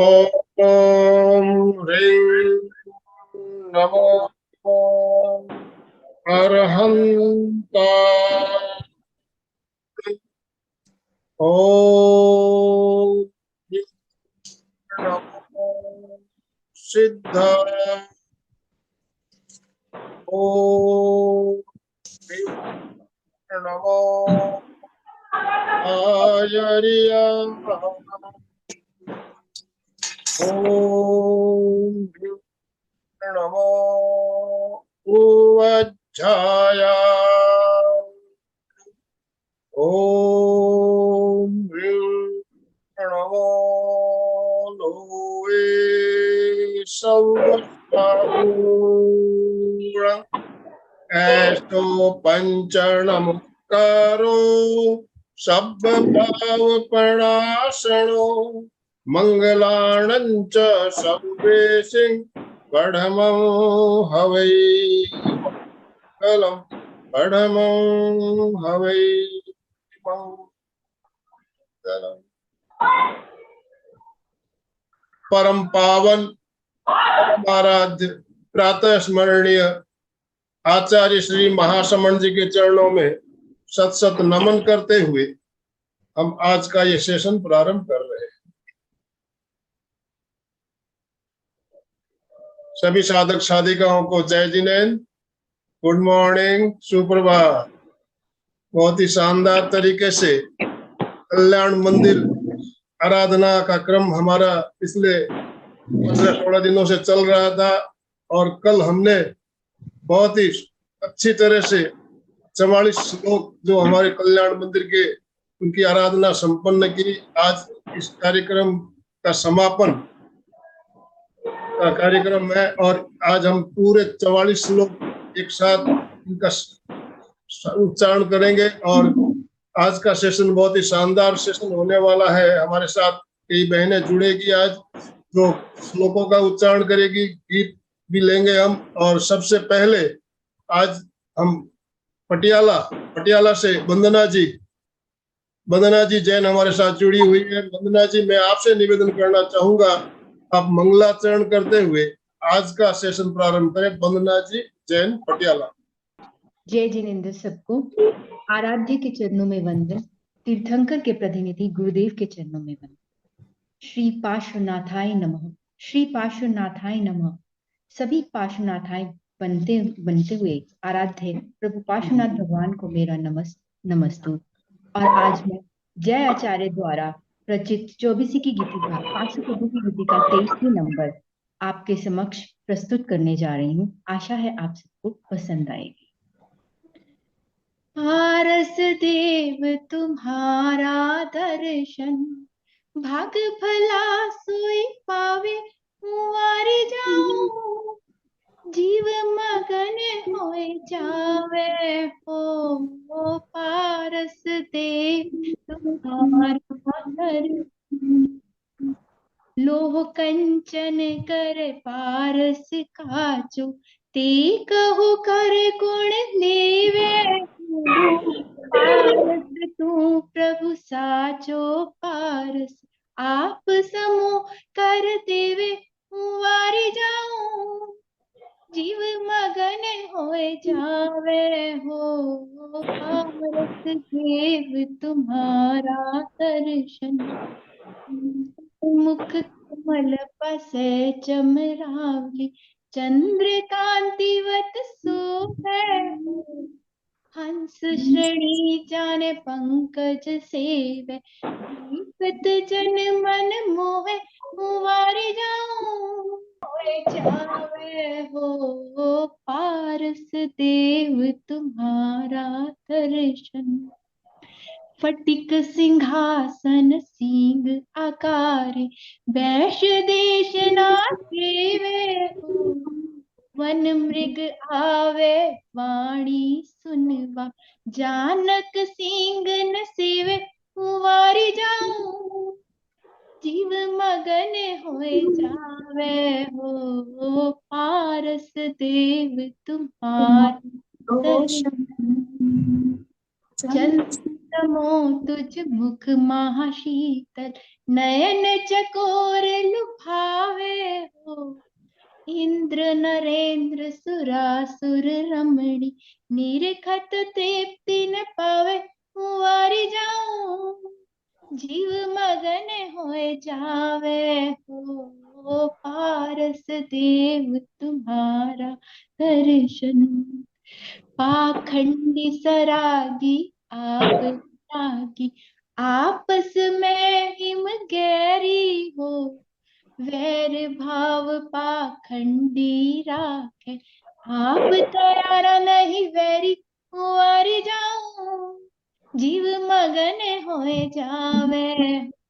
ओम ह्रीं नमो अरहंताय। ओम ह्रीं नमो सिद्धाय। ओम ह्रीं नमो आयर्याय। ओम ह्रीं नमो उवज्झाय। ओम ह्रीं नमो लोहे सवसाहूर्ण। ऐसो पंच नमस्कारो सब भाव प्रणाशनो मंगलाणंच सर्वेशि पढ़मं हवै मंगलम पढ़मं हवै मंगलम। परम पावन आराध्य प्रातः स्मरणीय आचार्य श्री महासमण जी के चरणों में सत सत नमन करते हुए हम आज का ये सेशन प्रारंभ कर रहे हैं। सभी साधक साधिकाओं को जय जिनेन्द्र, गुड मॉर्निंग, सुप्रभात। बहुत ही शानदार तरीके से कल्याण मंदिर आराधना का क्रम हमारा पिछले 15-16 दिनों से चल रहा था और कल हमने बहुत ही अच्छी तरह से 44 श्लोक जो हमारे कल्याण मंदिर के उनकी आराधना संपन्न की। आज इस कार्यक्रम का समापन का कार्यक्रम है और आज हम पूरे 44 श्लोक एक साथ इनका उच्चारण करेंगे और आज का सेशन बहुत ही शानदार सेशन होने वाला है। हमारे साथ कई बहनें जुड़ेगी आज जो श्लोकों का उच्चारण करेगी, गीत भी लेंगे हम। और सबसे पहले आज हम पटियाला से वंदना जी जैन हमारे साथ जुड़ी हुई है। वंदना जी, मैं आपसे निवेदन करना चाहूंगा आप मंगलाचरण करते हुए आज का सेशन प्रारंभ करें। वंदना जी जैन पटियाला। जय जिनेन्द्र सबको। आराध्य के चरणों में वंदन, तीर्थंकर के प्रतिनिधि गुरुदेव के चरणों में वंदन। श्री पार्श्वनाथाय नमः, श्री पार्श्वनाथाय नमः। सभी पार्श्वनाथाय बनते हुए आराध्य प्रभु पार्श्वनाथ भगवान को मेरा नमस्तु। और आज मैं जय आचार्य द्वारा रचित 24 की गीति का 500 की गीति का 23 नंबर आपके समक्ष प्रस्तुत करने जा रही हूँ। आशा है आप सबको पसंद आएगी। पारस देव तुम्हारा दर्शन, भाग भला सोई पावे मुआरी जाऊं। जीव मगन होए जावे हो पारस देव तुम्हारा दर्शन। लोह कंचन कर पारस काचो, ते कहो कर गुण लेवे। पारस तू प्रभु साचो पारस, आप समो कर देवे मुआरी जाऊं। जीव मगन होए जावे हो पारस देव तुम्हारा दर्शन। मुख कमल पसे चमरावली, चंद्र कांतिवत शोभे। हंस श्रेणी जाने पंकज सेवे, दीपत जन मन मोहे मुआरी जाऊं। जावे हो पारस देव तुम्हारा दर्शन। फटिक सिंहासन सिंह आकारे, वैश देश नाचेवे हो। वन मृग आवे वाणी सुनवा, जानक सिंह न सेवे मुआरी जाऊं। जीव मगन होए जावे हो पारस देव तुम्हारा दर्शन। चंद्र नमो तुझ मुख महाशीतल, नयन चकोर लुभावे हो। इंद्र नरेंद्र सुरासुर रमणी, निरखत तृप्ति न पावे। कुंवारी जाऊं जीव मगन होए जावे हो। पारस देव तुम्हारा दर्शन, पाखंडी सरागी आप रागी। आपस में हिम गैरी हो, वैर भाव पाखंडी राखे। आप तैयारा नहीं वैरी, कुंवारी जाऊं जीव मगन होए जावे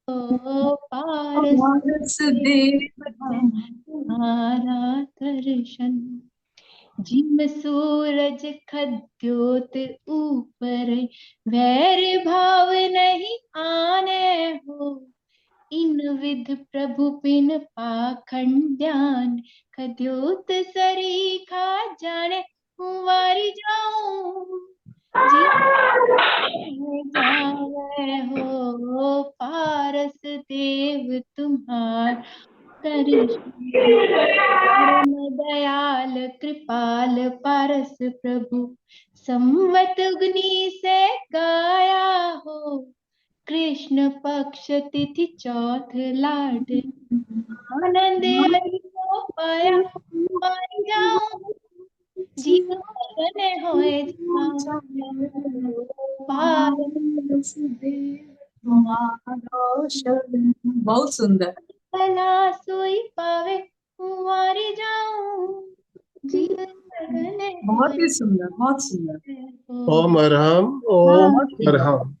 हो। पारस पारस देव तुम्हारा दर्शन, जिम सूरज खद्योत ऊपर, वैर भाव नहीं आने हो। इन विध प्रभु बिन पाखंड्यान, खद्योत सरीखा जाने। कुंवारी जाऊं जीव जावे हो। पारस देव तुम्हार दर्शन, परम दयाल कृपाल पारस प्रभु। संवत अग्नि से गाया हो, कृष्ण पक्ष तिथि चौथ लाड। आनंद हरि को पाया, कुंवारी जाऊं जीव मगन होए जावे। पारस देव तुम्हारा शरण। बहुत सुंदर। भला सोई पावे, कुंवारी जाऊं जीव मगन बहुत ही सुंदर, बहुत सुंदर। होए। ओम अरहम, ओम बहुत अरहम।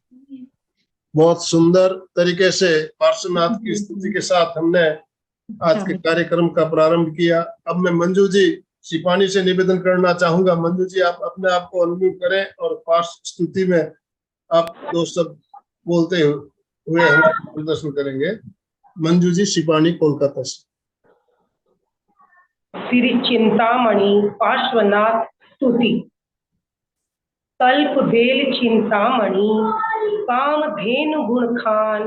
बहुत सुंदर तरीके से पार्श्वनाथ की स्तुति के साथ हमने आज के कार्यक्रम का प्रारंभ किया। अब मैं मंजू जी सिपानी से निवेदन करना चाहूंगा। मंजू जी, आप अपने आप को अनम्यूट करें और पार्श्व स्तुति में आप दो शब्द बोलते हुए हमारा प्रदर्शन करेंगे। मंजू जी सिपानी, कोलकाता से। श्री चिंतामणि पार्श्वनाथ स्तुति। कल्प बेल चिंतामणि, काम धेनु गुण खान।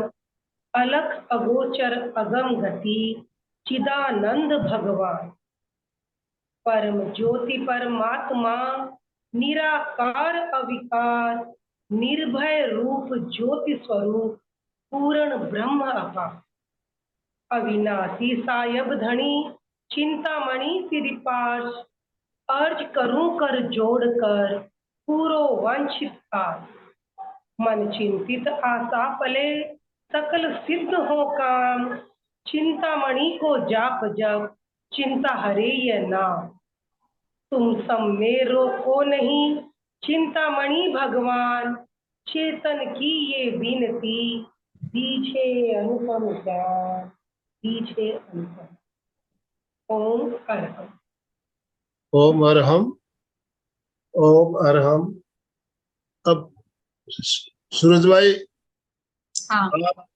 अलख अगोचर अगम गति, चिदानंद भगवान। परम ज्योति परमात्मा, निराकार अविकार। निर्भय रूप ज्योति स्वरूप, पूर्ण ब्रह्म अपार। अविनाशी सायब धनी, चिंतामणि सिरिपाश। अर्ज करूं कर जोड़कर, पूरो वांछित आस। मन चिंतित आशा पले, सकल सिद्ध हो काम। चिंतामणि को जाप जप, चिंता हरे ये नाम। तुम सब में रोको नहीं, चिंतामणि भगवान। चेतन की ये विनती, दीजिए अनुपम ज्ञान, दीजिए अनुपम। ओम अरहम। ओम अरहम, ओम अरहम। अब सूरज भाई, हाँ। आप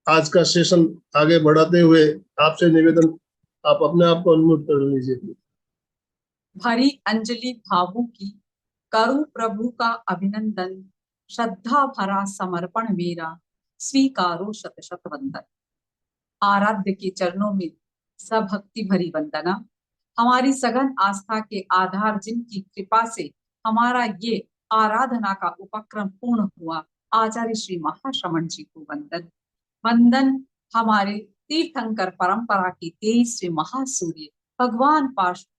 आज का सेशन आगे बढ़ाते हुए आपसे निवेदन, आप अपने आप को अनम्यूट कर लीजिए। भरी अंजलि भावों की करूं प्रभु का अभिनंदन। श्रद्धा भरा समर्पण मेरा, स्वीकारो शत शत वंदन। आराध्य के चरणों में सभक्ति भरी वंदना। हमारी सघन आस्था के आधार जिनकी कृपा से हमारा ये आराधना का उपक्रम पूर्ण हुआ, आचार्य श्री महाश्रमण जी को वंदन। वंदन हमारे तीर्थंकर परंपरा के 23वें महासूर्य भगवान पार्श्व,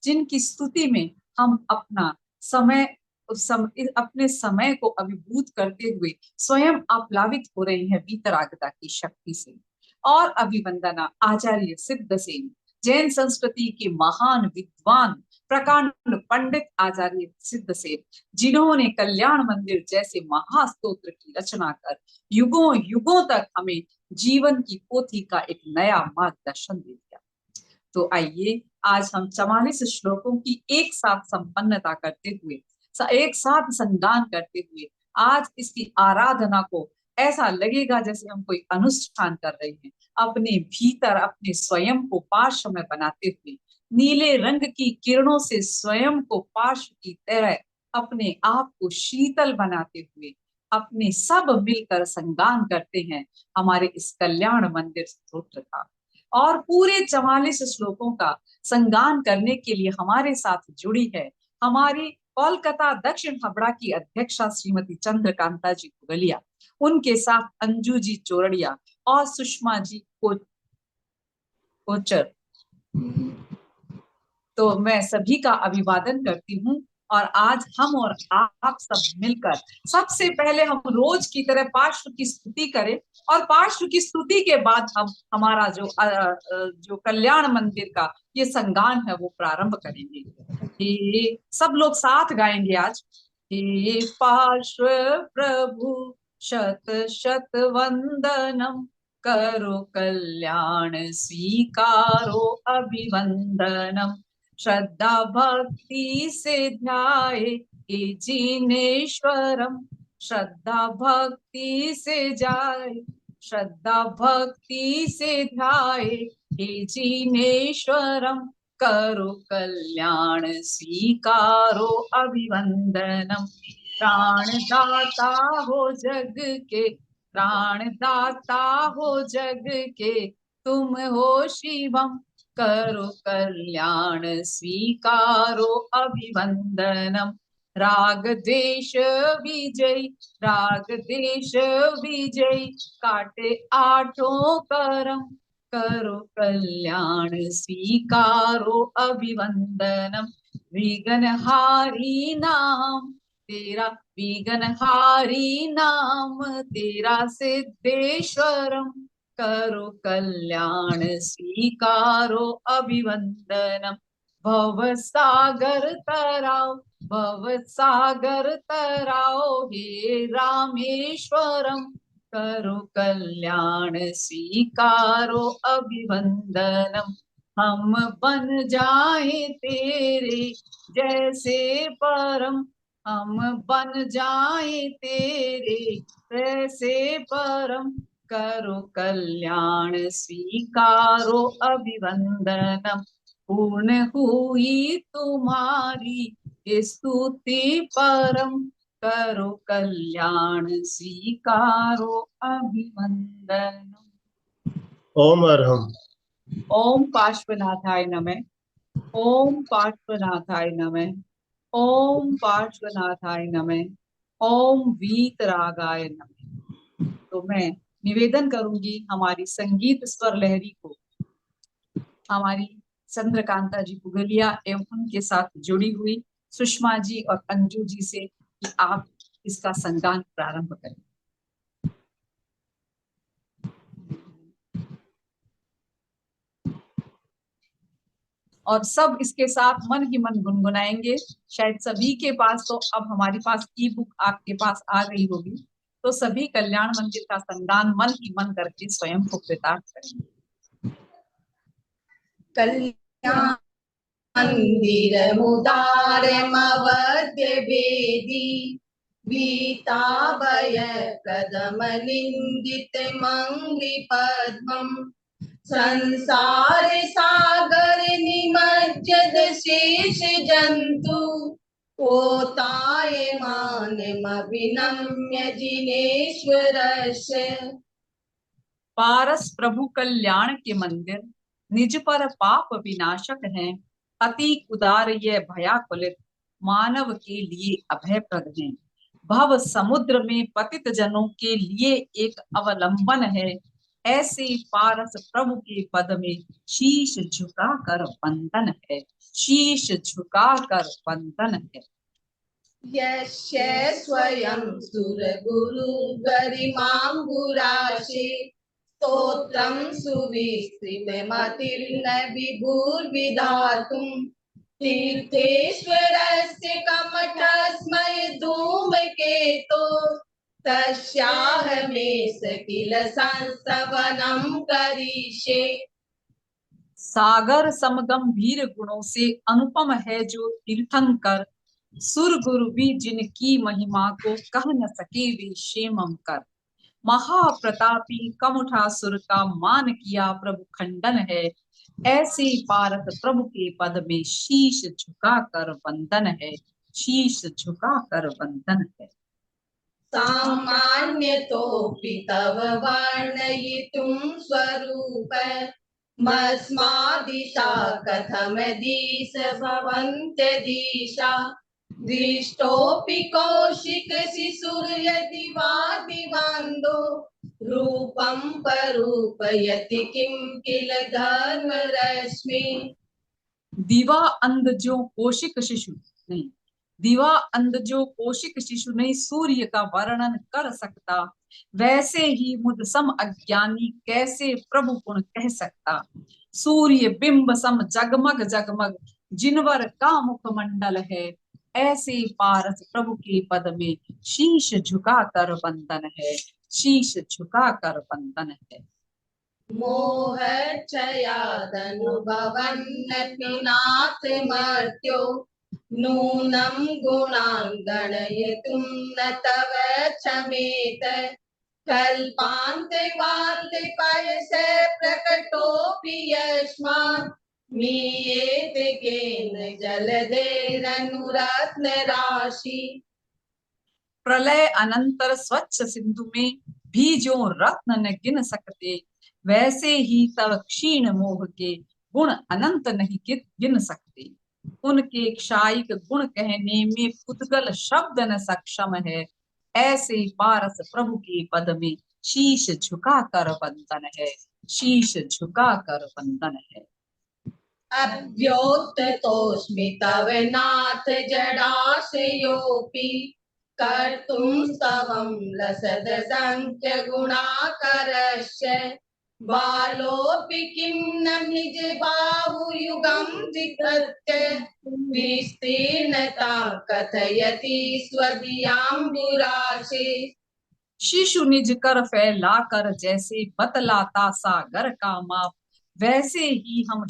जिनकी स्तुति में हम अपना समय अपने समय को अभिभूत करते हुए स्वयं अप्लावित हो रहे हैं वीतरागता की शक्ति से। और अभिवंदना आचार्य सिद्धसेन, जैन संस्कृति के महान विद्वान प्रकांड पंडित आचार्य सिद्धसेन, जिन्होंने कल्याण मंदिर जैसे महास्तोत्र की रचना कर युगों युगों तक हमें जीवन की पोथी का एक नया मार्गदर्शन दे दिया। तो आइए आज हम 44 श्लोकों की एक साथ संपन्नता करते हुए, एक साथ संगान करते हुए, आज इसकी आराधना को ऐसा लगेगा जैसे हम कोई अनुष्ठान कर रहे हैं। अपने भीतर अपने स्वयं को पार्श्व में बनाते हुए, नीले रंग की किरणों से स्वयं को पार्श्व की तरह अपने आप को शीतल बनाते हुए अपने सब मिलकर संगान करते हैं हमारे इस कल्याण मंदिर स्तोत्र का। और पूरे 44 श्लोकों का संगान करने के लिए हमारे साथ जुड़ी है हमारी कोलकाता दक्षिण हबड़ा की अध्यक्षा श्रीमती चंद्रकांता जी पुगलिया, उनके साथ अंजू जी चोरड़िया और सुषमा जी कोचर। तो मैं सभी का अभिवादन करती हूँ और आज हम और आप सब मिलकर सबसे पहले हम रोज की तरह पार्श्व की स्तुति करें और पार्श्व की स्तुति के बाद हम हमारा जो कल्याण मंदिर का ये संगान है वो प्रारंभ करेंगे। हे सब लोग साथ गाएंगे आज। हे पार्श्व प्रभु शत शत वंदनम, करो कल्याण स्वीकारो अभिवंदनम, श्रद्धा भक्ति से ध्याये हे जिनेश्वरम, श्रद्धा भक्ति से जाए, श्रद्धा भक्ति से ध्याये हे जिनेश्वरम, करो कल्याण स्वीकारो अभिवंदनम, प्राणदाता हो जग के, प्राणदाता हो जग के, तुम हो शिवम, करो कल्याण स्वीकारो अभिवंदनम, राग द्वेष विजय, राग द्वेष विजय, काटे आठों करम, करो कल्याण स्वीकारो अभिवंदनम, विघ्नहारी नाम तेरा, विघ्नहारी नाम तेरा सिद्धेश्वरम, करो कल्याण स्वीकारो अभिवंदनम, भव सागर तराओ, भव सागर तराओ हे रामेश्वरम, करो कल्याण स्वीकारो अभिवंदनम, हम बन जाए तेरे जैसे परम, हम बन जाए तेरे जैसे परम, करो कल्याण स्वीकारो अभिवंदनम, पूर्ण हुई तुम्हारी स्तुति परम, करो कल्याण स्वीकारो अभिवंदनम। ओम अरहम। ओम पार्श्वनाथाय नमः, ओम पार्श्वनाथाय नमः, ओम पार्श्वनाथाय नमः, ओम वीतरागाय नमः। तो मैं निवेदन करूंगी हमारी संगीत स्वर लहरी को हमारी चंद्रकांता जी पुगलिया एवं उनके साथ जुड़ी हुई सुषमा जी और अंजू जी से कि आप इसका संगान प्रारंभ करें। और सब इसके साथ मन ही मन गुनगुनाएंगे। शायद सभी के पास, तो अब हमारे पास ई बुक आपके पास आ गई होगी, तो सभी कल्याण मंदिर का संगान मन ही मन करके स्वयं को कृतार्थ करेंगे। कल्याण मंदिर मुदारमवद्य वेदी, वीताभय कदम निंदित मंगली पद्मम, संसार सागर निमज्जन शेष जंतु, कोताय मानमभिनम्य जिनेश्वरस्य। पारस प्रभु कल्याण के मंदिर निज पर पाप विनाशक हैं, अति उदार ये भयाकुलित मानव के लिए अभयप्रद हैं, भव समुद्र में पतित जनों के लिए एक अवलंबन है, ऐसे पारस प्रभु के पद में शीश झुकाकर वंदन है, शीश झुकाकर वंदन है। यस्य स्वयं सुर गुरु गरिमांगुराशे, स्तोत्रं सुविस्तृतमतिर्न विभुर्विधातुं, तीर्थेश्वरस्य कमठस्मय धूमकेतो, तस्याहमेष किल संस्तवनं करिष्ये। सागर समगंभीर गुणों से अनुपम है जो तीर्थंकर, सुर गुरु भी जिनकी महिमा को कह न सके वे क्षेमं कर, महाप्रतापी कमुठासुर का मान किया प्रभु खंडन है, ऐसे पारस प्रभु के पद में शीश झुकाकर वंदन है, शीश झुकाकर वंदन है। सामान्यतोऽपि तव वर्णयितुं स्वरूपमस्मादिशा कथमधीश भवन्त्यधीशा दृष्टोऽपि कौशिकशिशुर्यदि वा दिवान्दो रूपं परूपयति किं किल धर्मरश्मि। दीवा अंध जो कौशिक शिशु नहीं, दीवा अंध जो कौशिक शिशु नहीं सूर्य का वर्णन कर सकता, वैसे ही मुझ सम अज्ञानी कैसे प्रभु गुण कह सकता। सूर्य बिंब सम जगमग जगमग जिनवर का मुखमंडल है, ऐसे पारस प्रभु के पद में शीश झुका कर वंदन है, शीश झुका कर वंदन है। मोहक्षयादनुभवन्नपि नाथ मर्त्यो नूनं गुणान् गणयितुं न तव क्षमेत। कल्पान्तिकान्तिपयसे प्रकटोऽपि यस्मात् मीयेत केन जलधेरनुरत्नराशि। प्रलय अनंतर स्वच्छ सिंधु में भी जो रत्न न गिन सकते, वैसे ही तब क्षीण मोह के गुण अनंत नहीं गिन सकते। उनके क्षायिक गुण कहने में पुद्गल शब्द न सक्षम है, ऐसे पारस प्रभु के पद में शीश झुका कर वंदन है, शीश झुका कर वंदन है। अभ्योत्ततोऽस्मि तव नाथ जडाशयोऽपि कर्तुं स्तवं लसद संख्य गुणाकरस्य। बालोऽपि किं न निज बाहुयुगं विकृत्य विस्तीर्णता कथयति स्वदीयाम्बुराशि। शिशु निज कर फैला कर जैसे बतलाता सागर का माप, वैसे ही हम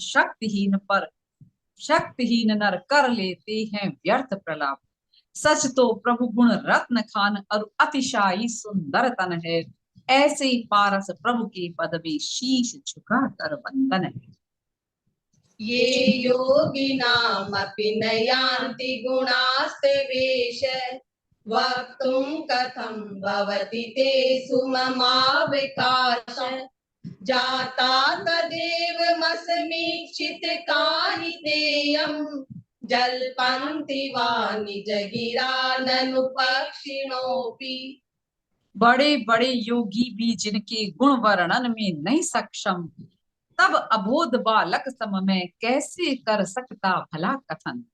शक्तिहीन नर कर लेते हैं व्यर्थ प्रलाप। सच तो प्रभु गुण रत्न खान और अतिशायी सुंदर तन है, ऐसे ही पारस प्रभु के पद में शीश झुका कर वंदन है। ये योगिनामपि न यान्ति गुणास्ते वेश वक्तुं कथं भवति ते सुममाविकाश। जाता तदेव मसमीक्षित काहितेयं जल्पन्ति वा निज गिरा ननु पक्षिणोऽपि। बड़े बड़े योगी भी जिनके गुण वर्णन में नहीं सक्षम, तब अबोध बालक सम में कैसे कर सकता भला कथन।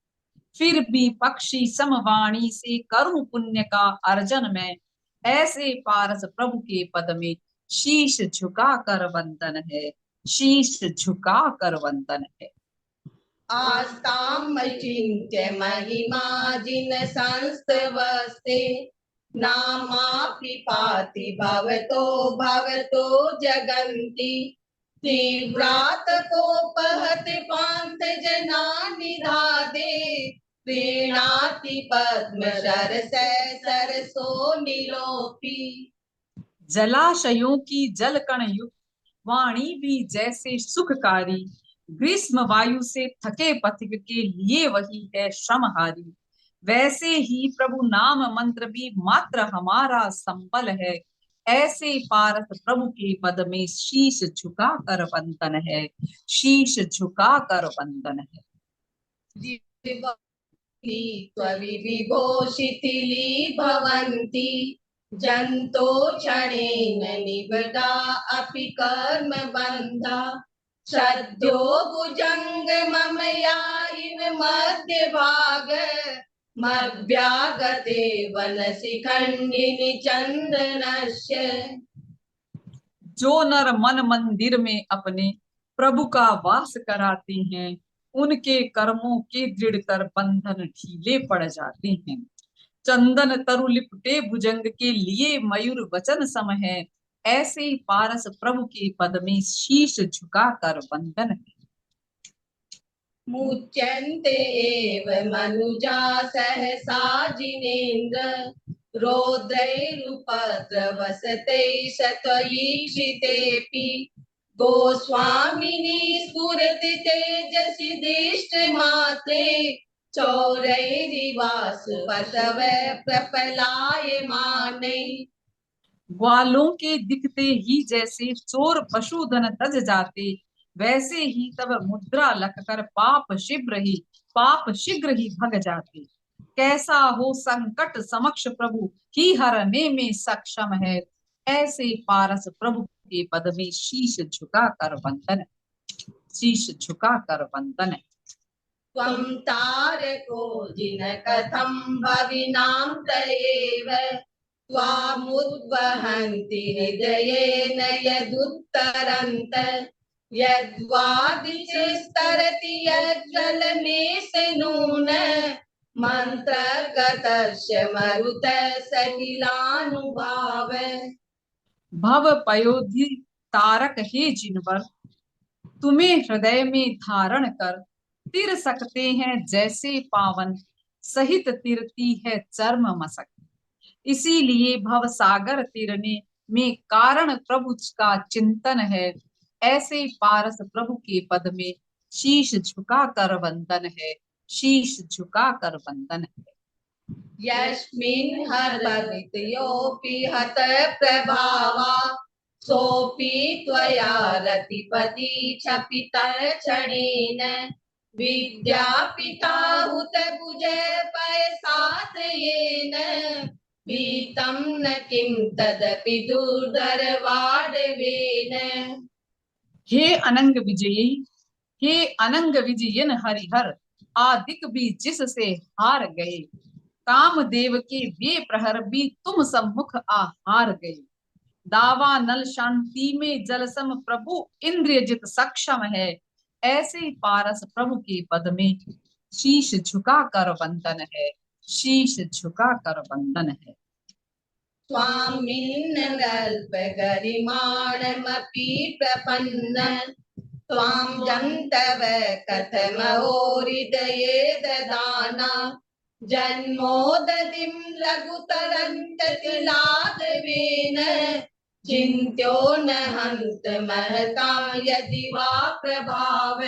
फिर भी पक्षी समवाणी से करूं पुण्य का अर्जन में, ऐसे पारस प्रभु के पद में शीश झुका कर वंदन है, शीश झुका कर वंदन है। आस्तां चिन्त्य महिमा जिन संस्तवस्ते नामापि पाति भवतो भवतो जगन्ति। तीव्रात कोपहत पान्थ जना निधादे प्रीणाति पद्म शरसै सरसो निलोपी। जलाशयों की जल कण युक्त वाणी भी जैसे सुखकारी, ग्रीष्म वायु से थके पथिक के लिए वही है श्रमहारी। वैसे ही प्रभु नाम मंत्र भी मात्र हमारा संबल है, ऐसे पारस प्रभु के पद में शीश झुका कर वंदन है, शीश झुका कर वंदन है। त्वविविभो शिथिली भवन्ति जन्तो क्षणेन निबधा अपि कर्म बन्धा। श्रद्धो भुजंग मम याइव मध्य भाग मभ्यागते वनसि खंडिनि चंदनस्य। जो नर मन मंदिर में अपने प्रभु का वास कराते हैं, उनके कर्मों के दृढ़ कर बंधन ढीले पड़ जाते हैं। चंदन तरु लिपटे भुजंग के लिए मयूर वचन सम है, ऐसे ही पारस प्रभु के पद में शीश झुका कर वंदन है। मुच्यन्ते एव मनुजा सहसा जिनेन्द्र रौद्रैरुपद्रवसते शतईक्षितेऽपि। गोस्वामिनी स्फुरति तेजसि दिष्ट मात्रे चौरैरिवासु पतव प्रपलायमाने। ग्वालों के दिखते ही जैसे चोर पशुधन तज जाते, वैसे ही तब मुद्रा लखकर पाप शीघ्र ही भग जाते। कैसा हो संकट समक्ष प्रभु ही हरने में सक्षम है, ऐसे पारस प्रभु के पद में शीश झुका कर वंदन, शीश झुका कर वंदन। त्वं तारको जिन कथं भविनां तयेव त्वामुद्वहन्ति हृदयेन यदुत्तरन्त। यद्वादिचस्तरति यज्जलमेष नून मन्त्रगतस्य मरुतः सकिलानुभाव। भव पयोधि तारक हे जिनवर, तुम्हें हृदय में धारण कर तिर सकते हैं जैसे पावन, सहित तिरती है चर्म मसक। इसीलिए भव सागर तिरने में कारण प्रभु का चिंतन है, ऐसे पारस प्रभु के पद में शीश झुका कर वंदन है, शीश झुका कर वंदन है। यस्मिन् हरवितयोऽपि हत प्रभावा सोऽपि त्वया रतिपति क्षपितच्छडेन। विद्यापिता हुतभुज पयसात्रयेन भीतं न किं तदपि दुर्धरवाडवेन। हे अनंग विजयन हरिहर, आदिक भी जिससे हार गए, कामदेव के वे प्रहर भी तुम सम्मुख आहार गए। दावा नल शांति में जलसम प्रभु इंद्रियजित सक्षम है, ऐसे पारस प्रभु के पद में शीश झुका कर वंदन है, शीश झुका कर वंदन है। स्वामिन्नल्पगरिमाणमपि प्रपन्न त्वां जन्तव कथमहो हृदये ददाना। जन्मोदधिं लघुतरन्ततिलाघवेन चिन्त्यो न हन्त महतां यदि वा प्रभाव।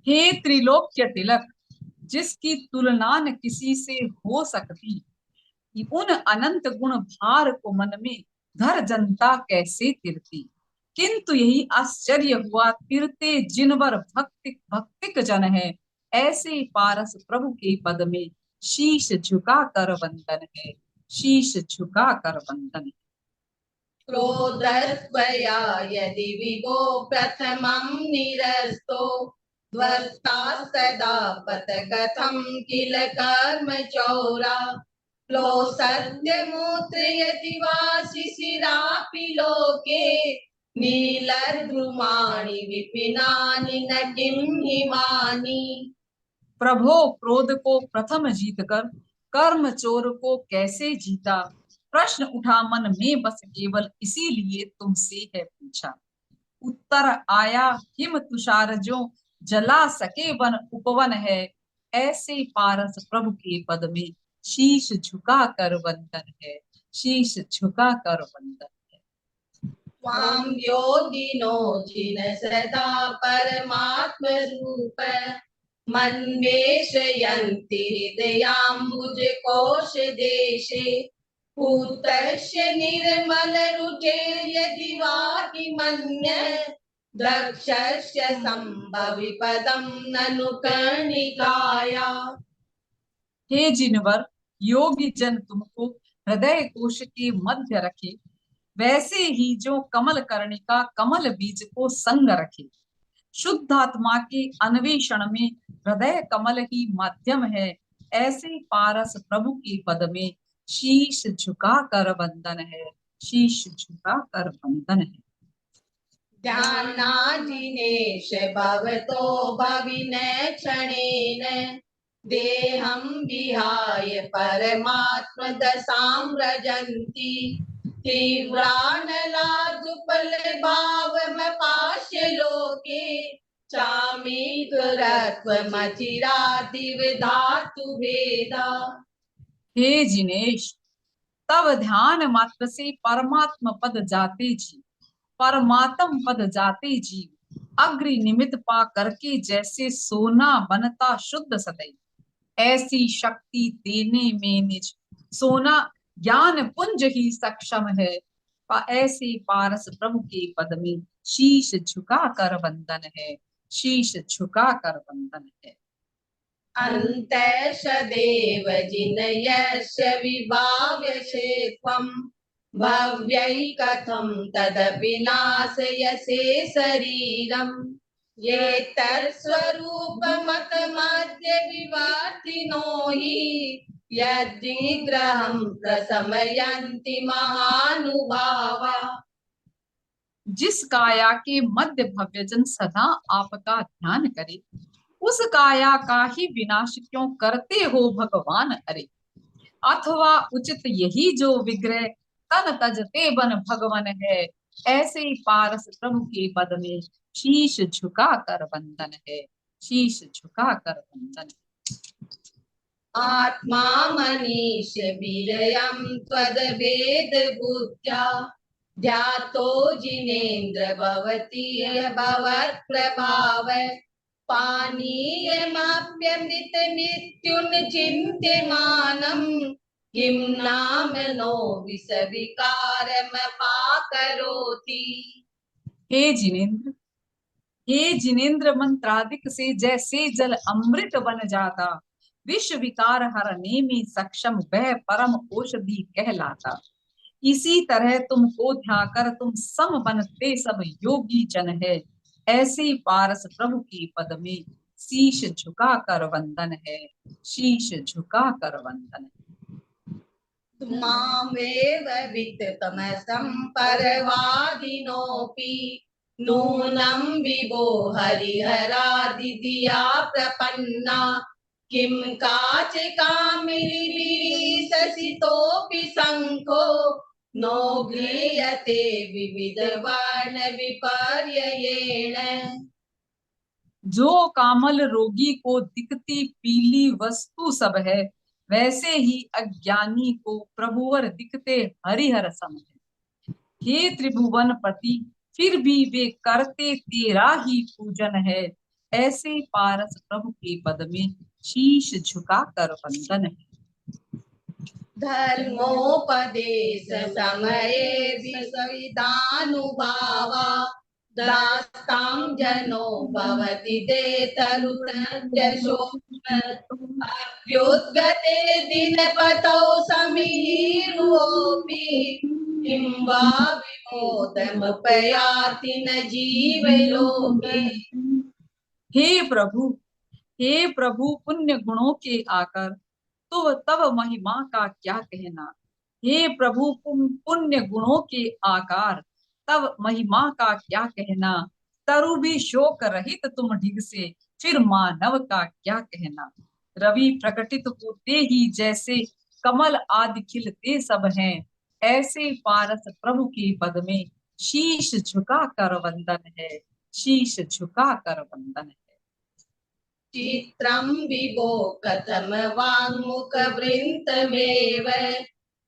हे त्रिलोक्य तिलक, जिसकी तुलना न किसी से हो सकती, उन अनंत गुण भार को मन में धर जनता कैसे तिरती। किंतु यही आश्चर्य हुआ, तिरते जिनवर भक्तिक जन है, ऐसे पारस प्रभु के पद में शीश झुका कर वंदन है, शीश झुका कर वंदन है। क्रोधस्त्वया यदि विभो प्रथमं निरस्तो ध्वस्ता सदा पत कथं किल कर्म चौरा। सत्यमूत्रयति वा शिशिरापि लोके नीलद्रुमाणि विपिनानि न किं हिमानि। प्रभो क्रोध को प्रथम जीतकर कर्म चोर को कैसे जीता, प्रश्न उठा मन में बस केवल इसीलिए तुमसे है पूछा। उत्तर आया, हिम तुषार जो जला सके वन उपवन है, ऐसे पारस प्रभु के पद में शीश झुका कर वंदन है, शीश झुका कर वंदन है। त्वां योगिनो जिन सदा परमात्म रूप मन्वेषयन्ति हृदयाम्बुज कोश देशे। पूतस्य निर्मल रुचेर्यदि वा किमन्य दक्षस्य संभवि पदं ननु कर्णिकाया। हे जिनवर, योगी जन तुमको हृदय कोश के मध्य रखे, वैसे ही जो कमल कर्णिका कमल बीज को संग रखे। शुद्ध आत्मा के अन्वेषण में हृदय कमल ही माध्यम है, ऐसे पारस प्रभु के पद में शीश झुका कर वंदन है, शीश झुका कर वंदन है। ध्यानाधीनेश भवतो भविनः क्षणेन देहं विहाय परमात्मदशां व्रजन्ति। तीव्रानलादुपलभावमपाश्य लोके चामीतुरत्वमचिरादिविधातु भेदा। हे जिनेश, तब ध्यान मात्र से परमात्म पद जाते जी, परमात्म पद जाते जीव अग्रि निमित पा करके जैसे सोना बनता शुद्ध सदैव, ऐसी शक्ति देने में निज सोना ज्ञान पुंज ही सक्षम है। ऐसे पारस प्रभु के पद में शीश झुका कर वंदन है, शीश झुका कर वंदन है। अन्तेषदेव जिनयस्य विभाव्यसे त्वं भव्यै कथं तदपि नाशयसे शरीरम् ये तत्स्वरूपमतमद्य विवर्तिनो हि यद्विग्रहं प्रशमयन्ति महानुभावा। जिस काया के मध्य भव्यजन सदा आपका ध्यान करे, उस काया का ही विनाश क्यों करते हो भगवान? अरे अथवा उचित यही जो विग्रह तन तजते बन भगवन है। ऐसे ही पारस प्रभु के पद में शीश झुका कर वंदन है, शीश झुका कर वंदन है। आत्मा मनीष विरयं त्वद्वेद बुद्ध्या ध्यातो जिनेन्द्र भवति भवत्प्रभाव पानीयमप्यमृतमृत्युन् चिन्त्यमानं किं नाम नो विषविकारमपाकरोति। हे जिनेन्द्र मंत्रादिक से जैसे जल अमृत बन जाता, विश्व विकार हरने में सक्षम वह परम औषधि कहलाता। इसी तरह तुमको ध्याकर तुम सम बनते सब योगी जन है। ऐसे पारस प्रभु के पद में शीश झुका कर वंदन है, शीश झुका कर वंदन है। मामेव वित्तमसं परवादिनोऽपि नूनं विभो हरिहरादिधिया प्रपन्ना किं काच कामिनीससितोऽपि शङ्खो नो गृह्यते विविधवर्ण विपर्ययेण। जो कामल रोगी को दिखती पीली वस्तु सब है, वैसे ही अज्ञानी को प्रभुवर दिखते हरिहर सम है। हे त्रिभुवन पति, फिर भी वे करते तेरा ही पूजन है। ऐसे पारस प्रभु के पद में शीश झुका कर वंदन है। धर्मोपदेश समये विविधानुभावा दास्तां जनो भवति ते अभ्युद्गते दिनपतौ समीरुओऽपि किं वा विमोदमुपयाति न जीवलोके। हे प्रभु पुण्य गुणों के आकर तो तब महिमा का क्या कहना। हे प्रभु पुण्य गुणों के आकार तब महिमा का क्या कहना। तरु भी शोक रहित तुम ढिग से, फिर मानव का क्या कहना। रवि प्रकटित होते ही जैसे कमल आदि खिलते सब हैं, ऐसे पारस प्रभु के पद में शीश झुका कर वंदन है, शीश झुका कर वंदन है। चित्रं विभो कथम वाङ्मुखवृन्तमेव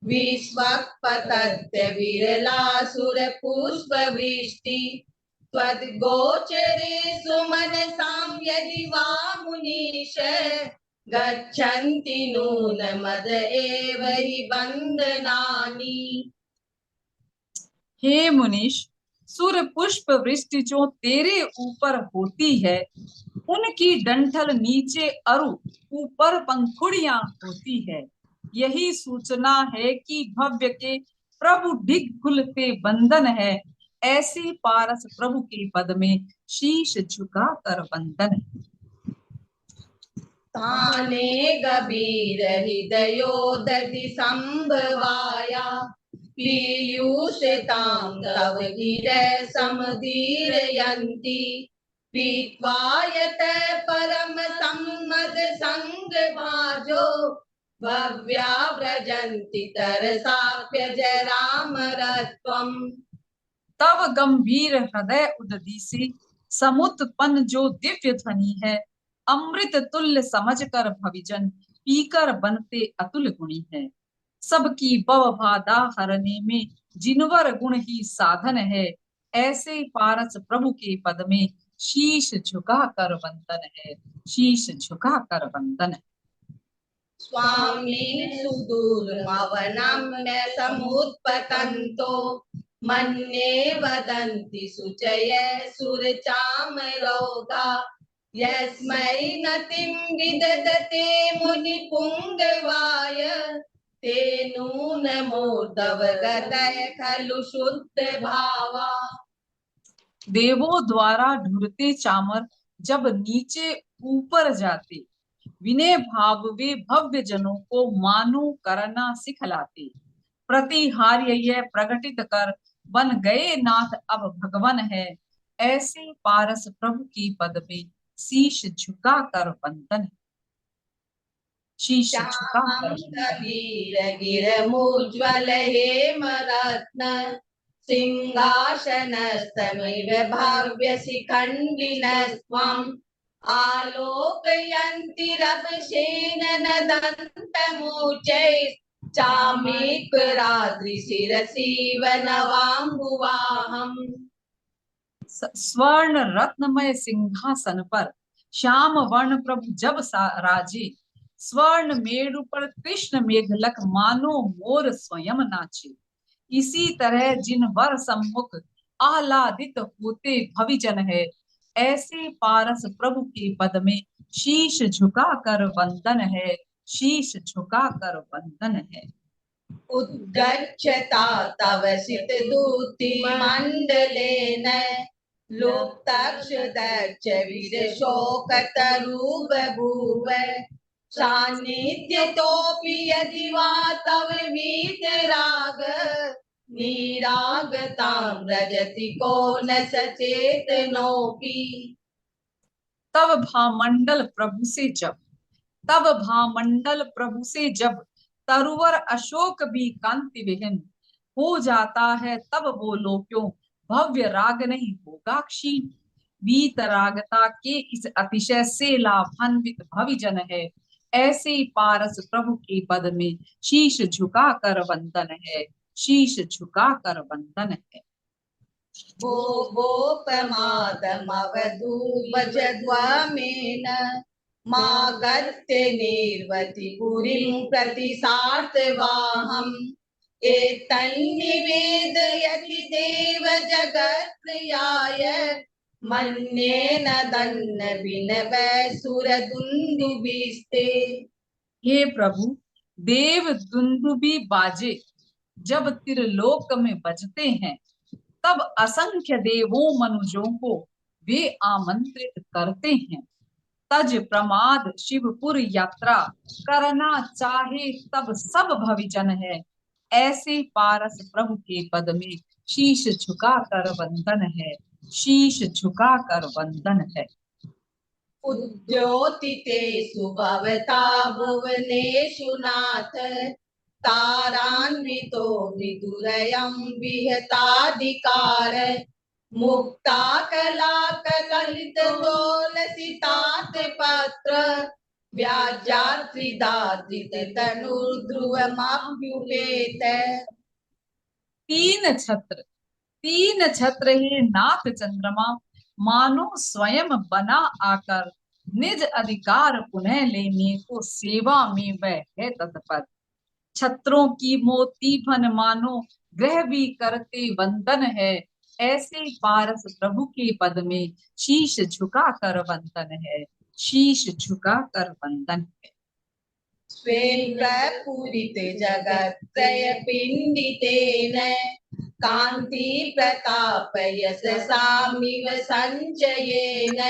विश्वक्पतत्य विरलासुरपुष्पवृष्टि त्वद्गोचरे सुमनसां यदि वा मुनीश गच्छन्ति नूनमद एव हि बन्धनानि। हे मुनीश, सूर्य पुष्प वृष्टि जो तेरे ऊपर होती है, उनकी डंठल नीचे अरु ऊपर पंखुड़ियां होती है। यही सूचना है कि भव्य के प्रभु ढिग खुलते बंधन है। ऐसे पारस प्रभु के पद में शीश झुका कर वंदन है। ताने गभीर हृदयोदधि संभवाया पीयूषतां तव गिरः समुदीरयन्ति पीत्वा यत परम सम्मद संगभाजो भव्या व्रजन्ति तरसाप्यजरामरत्वम्। तब गंभीर हृदय उदधि से समुत्पन्न जो दिव्य ध्वनि है, अमृत तुल्य समझकर भविजन पीकर बनते अतुल गुणी है। सबकी भवबाधा हरने में जिनवर गुण ही साधन है। ऐसे पारस प्रभु के पद में शीश झुका कर वंदन है, शीश झुका कर वंदन है। स्वामीन् सुदूरमवनम्य समुत्पतन्तो मन्ये वदन्ति शुचय सुरचामरोगा यस्मै नतिं विदधते मुनिपुङ्गवाय ते नूनमोर्धवगतय खलु शुद्ध भावा। देवों द्वारा ढूंढते चामर जब नीचे ऊपर जाते, विनय भाव वे भव्य जनों को मानो करना सिखलाते। प्रतिहार्य यह प्रकटित कर बन गए नाथ अब भगवन है, ऐसे पारस प्रभु की पद में शीश झुका कर वंदन है। शीश झुका कर वीर गिरमुज्ज्वल हेमरत्न सिंहासनस्तमिव भव्य शिखण्डिनस्त्वम् आलोकयन्ति रवशेन दन्तमूर्चैः चामीकराद्रिशिरसीव नवाम्बुवाहम्। स्वर्ण रत्नमय सिंहासन पर श्याम वर्ण प्रभु जब राजे, स्वर्ण मेरु पर कृष्ण मेघलक मानो मोर स्वयं नाचे। इसी तरह जिन वर सम्मुख आह्लादित होते भविजन है, ऐसे पारस प्रभु के पद में शीश झुका कर वंदन है, शीश झुका कर वंदन है। उद्गच्छता तव सित दूति मंडलेन लुप्तक्षदक्ष वीर शोकतरुब भूव सान्निध्यतोऽपि यदि वा तव वीतराग निरागतां व्रजति को न सचेतनोऽपि। तब भामंडल प्रभु से जब तरुवर अशोक भी कांति विहीन हो जाता है, तब बोलो क्यों भव्य राग नहीं होगा क्षीण। वीतरागता के इस अतिशय से लाभान्वित भविजन है, ऐसे पारस प्रभु के पद में शीश झुका कर वंदन है, शीश झुका कर वंदन है। भोपमादमवधूपजद्वामेन मागत्य निर्वति पुरीं प्रतिसार्थवाहम् एतन्निवेदयति देव जगत्प्रियाय मन्येन दन्न विनवै सुरदुन्दुभिस्ते। हे प्रभु, देव दुंदुबी बाजे जब त्रिलोक में बजते हैं, तब असंख्य देवों मनुजों को वे आमंत्रित करते हैं। तज प्रमाद शिवपुर यात्रा करना चाहे तब सब भविजन है, ऐसे पारस प्रभु के पद में शीश झुका कर वंदन है, शीश झुका कर वंदन है। उद्योतितेषु भवता भुवनेषु नाथ तारान्वितो विदुरयं विहताधिकार मुक्ता कलाकलित दोलसितात पत्र व्याजात्रिदात्रित तनुर्ध्रुवमभ्युपेत। तीन छत्र हे नाथ चंद्रमा मानो स्वयं बना आकर निज अधिकार पुनः लेने को सेवा में वह है तत्पर। छत्रों की मोती भन मानो ग्रह भी करते वंदन है, ऐसे पारस प्रभु के पद में शीश झुका कर वंदन है, शीश झुका कर वंदन है। स्वेन पूरित जगत त्रय पिंडितेन कांति प्रताप यशसामिव संचयेन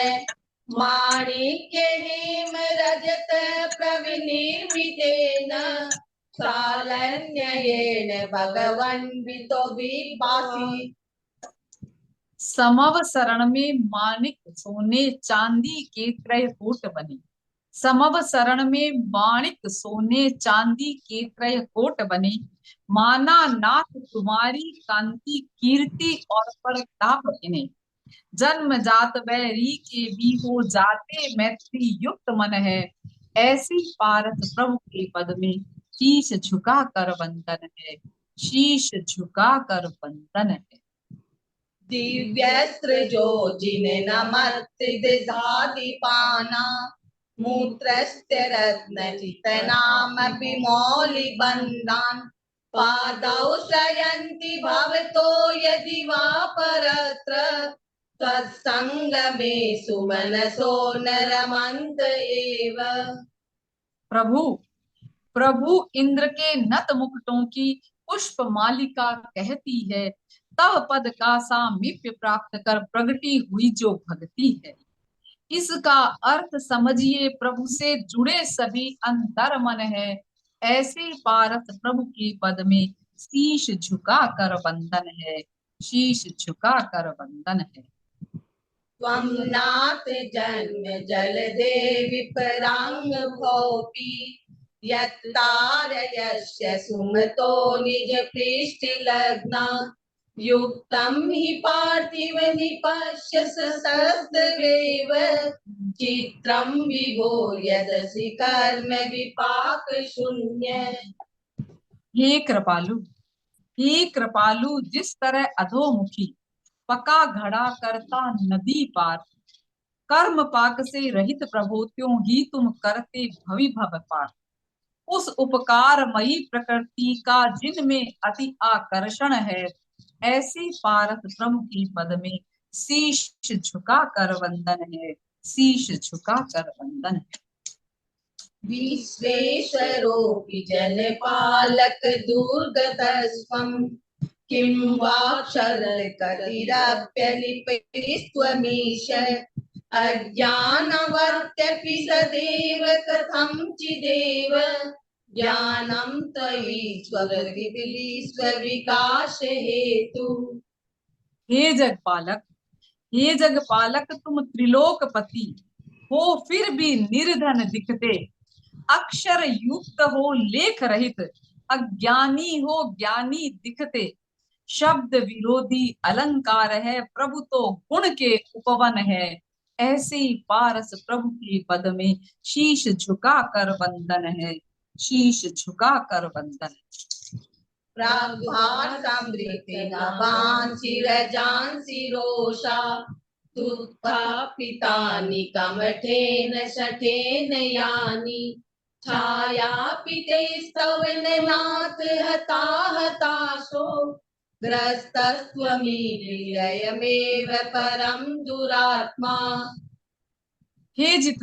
माणिक्य हेम रजत प्रविनिर्मितेन सालन्ययेन भगवन् वितो विभासि। समव शरण में माणिक सोने चांदी के त्रयकूट बने, समव शरण में माणिक सोने चांदी के त्रयकूट बने। माना नाथ तुम्हारी कांति कीर्ति और प्रताप इन्हें, जन्म जात बैरी के भी हो जाते मैत्री युक्त मन है, ऐसी पारस प्रभु के पद में शीश झुका कर वंदन है, शीश झुका कर वंदन है। दिव्यस्त्र जो जिन नमत्रिदधादिपाना मूत्रस्य रत्नचितनाम विमौलिबन्धान् पादौ शयन्ति भवतो यदि वा परत्र तत्संगमे सुमनसो न रमन्त एव। प्रभु इंद्र के नत मुकुटों की पुष्प मालिका कहती है, तव पद का सामीप्य प्राप्त कर प्रगटी हुई जो भक्ति है। इसका अर्थ समझिए, प्रभु से जुड़े सभी अंतर मन है। ऐसे पारस प्रभु की पद में शीश झुका कर वंदन है, शीश झुका कर वंदन है। त्वं नाथ जन्म जलदे विपरांग भोपि यत्तारयस्य सुमतो निज पृष्ठ लग्ना युक्तं हि पार्थिव निपश्य सहस्रदेव चित्रं विभो यदसि कर्म विपाक शून्य। हे कृपालु, जिस तरह अधोमुखी पका घड़ा करता नदी पार, कर्म पाक से रहित प्रभु त्यों ही तुम करते भवि भव पार। उस उपकारमयी प्रकृति का जिनमें अति आकर्षण है, ऐसी पारस प्रभु की पद में शीश झुका कर वंदन है, शीश झुका कर वंदन है। विश्वेश्वरोऽपि जलपालक दुर्गतस्त्वं किं वा क्षरकटिरप्यलिपिस्त्वमीश अज्ञानवर्त्यपि सदैव कथञ्चिदेव ज्ञानं त्वयि स्वविकास हेतु। हे जगपालक, तुम त्रिलोकपति हो फिर भी निर्धन दिखते, अक्षर युक्त हो लेख रहित, अज्ञानी हो ज्ञानी दिखते। शब्द विरोधी अलंकार है, प्रभु तो गुण के उपवन है। ऐसे पारस प्रभु की पद में शीश झुका कर वंदन है, शीश झुका कर वंदन है। प्राग्भासमृतिनवांसिरजांसि रोषा उत्थापितानि कमठेन शठेन यानि छायापितैस्तवननाथ हताशो ग्रस्तस्त्वमीलयमेव परं दुरात्मा। हे जित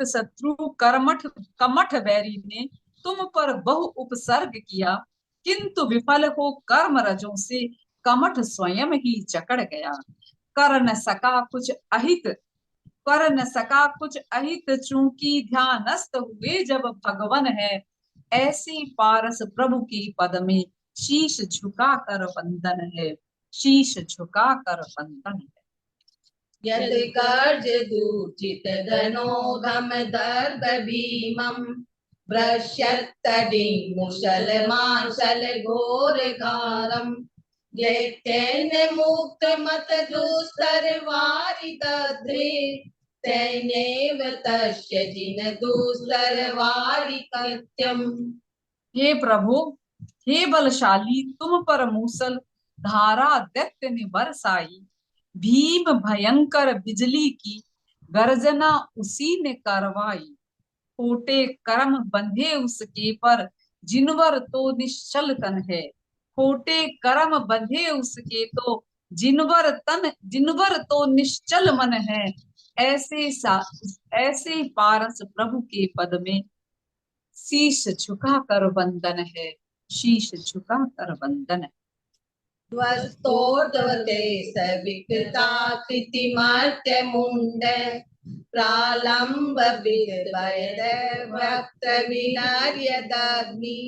शत्रु कमठ बैरी ने तुम पर बहु उपसर्ग किया, किंतु विफल हो कर्म रजों से कमठ स्वयं ही जकड़ गया। कर न सका कुछ अहित चूंकि ध्यानस्थ हुए जब भगवन है। ऐसी पारस प्रभु की पद में शीश झुका कर वंदन है, शीश झुका कर वंदन है। यद कर्ज दूर्जित धनोघम दर्भ भीमं भ्रश्यत्तडिं मुसलमांसल घोर घारं दैत्येन मुक्त मत दुस्तर वारि दध्रे तैनेव तस्य जिन दुस्तर वारि कृत्यम्। हे प्रभु, हे बलशाली, तुम पर मूसल धारा दैत्य ने बरसाई। भीम भयंकर बिजली की गर्जना उसी ने करवाई। खोटे कर्म बंधे उसके पर जिनवर तो निश्चल तन है, खोटे कर्म बंधे उसके तो जिनवर तो निश्चल मन है। ऐसे पारस प्रभु के पद में शीश झुका कर वंदन है, शीश झुका कर वंदन है। ध्वस्तोर्ध्वते सविकृताकृतिमर्त्य मुण्ड प्रालम्ब वक्त विनर्यदग्नि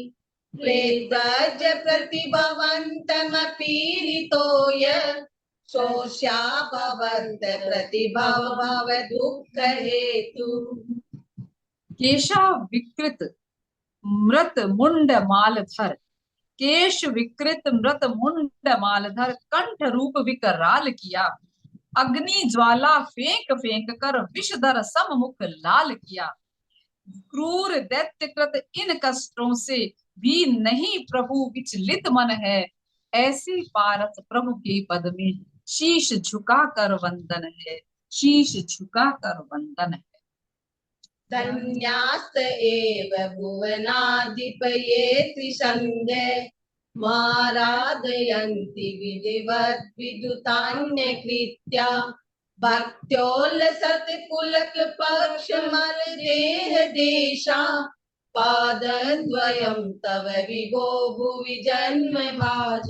प्रेतज प्रतिभवन्तमपीडितोय शोष्या भवन्त प्रतिभव भव दुःख हेतु। केशव विकृत मृत मुंड मालधर, केश विकृत मृत मुंड मालधर कंठ रूप विकराल किया। अग्नि ज्वाला फेंक फेंक कर विषधर सममुख लाल किया। क्रूर दैत्यकृत इन कष्टों से भी नहीं प्रभु विचलित मन है। ऐसी पारस प्रभु के पद में शीश झुका कर वंदन है, शीश झुका कर वंदन है। धन्यास्त एव भुवनाधिप ये त्रिसंज्ञ माराधयन्ति विधिवत् विदुतान्यकृत्या भक्त्योल्लसत् पुलक पक्षमल देह देशा पादद्वयं तव विभो भुवि जन्म भाज।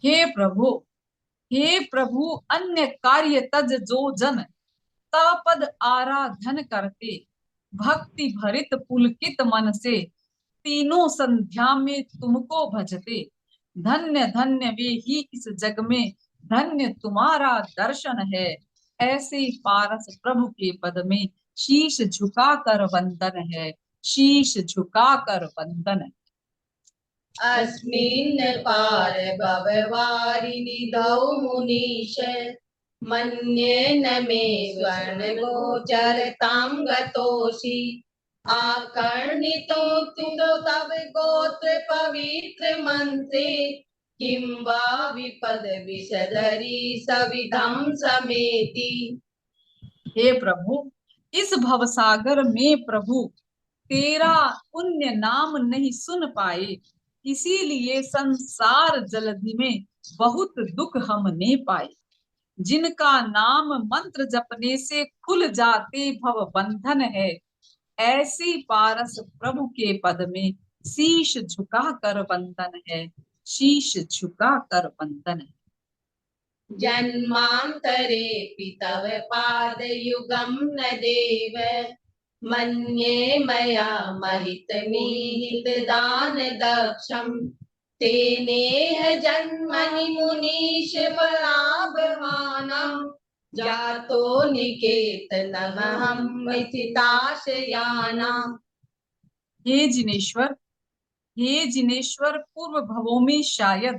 हे प्रभु अन्य कार्य तज जो जन तव पद आराधन करते, भक्ति भरित पुलकित मन से तीनों संध्या में तुमको भजते। धन्य धन्य वे ही इस जग में, धन्य तुम्हारा दर्शन है। ऐसे पारस प्रभु के पद में शीश झुका कर वंदन है, शीश झुका कर वंदन है। अस्मिन् पार भववारिणि दौ मुनीश मन्येन मे स्वर्ण गोचरतां गतोषि आकर्णितो तुदो तव गोत्र पवित्र मंत्रे किं वा विपद विषधरी सविधं समेति। हे प्रभु, इस भवसागर में प्रभु तेरा पुण्य नाम नहीं सुन पाए, इसीलिए संसार जलधि में बहुत दुख हमने पाए। जिनका नाम मंत्र जपने से खुल जाते भव बंधन है, ऐसी पारस प्रभु के पद में शीश झुका कर वंदन है, शीश झुका कर वंदन है। जन्मांतरे तव पाद युगम न देव मन्ये मया महित मीहित दान दक्षम तेनेह जन्मनि मुनीश पराभवानां जातो निकेतनमहं मिथिताशयानाम्। हे जिनेश्वर पूर्व भवों में शायद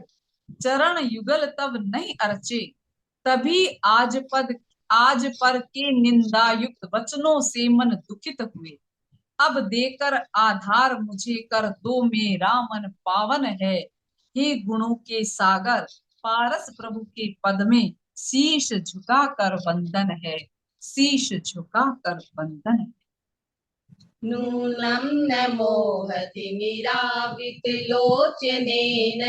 चरण युगल तब नहीं अर्चे, तभी आज पर के निंदा युक्त वचनों से मन दुखित हुए। अब देकर आधार मुझे कर दो, मेरा मन पावन है। हे गुणों के सागर पारस प्रभु के पद में शीश झुका कर वंदन है, शीश झुका कर वंदन है। नूनं न मोहति मीरावित लोचनेन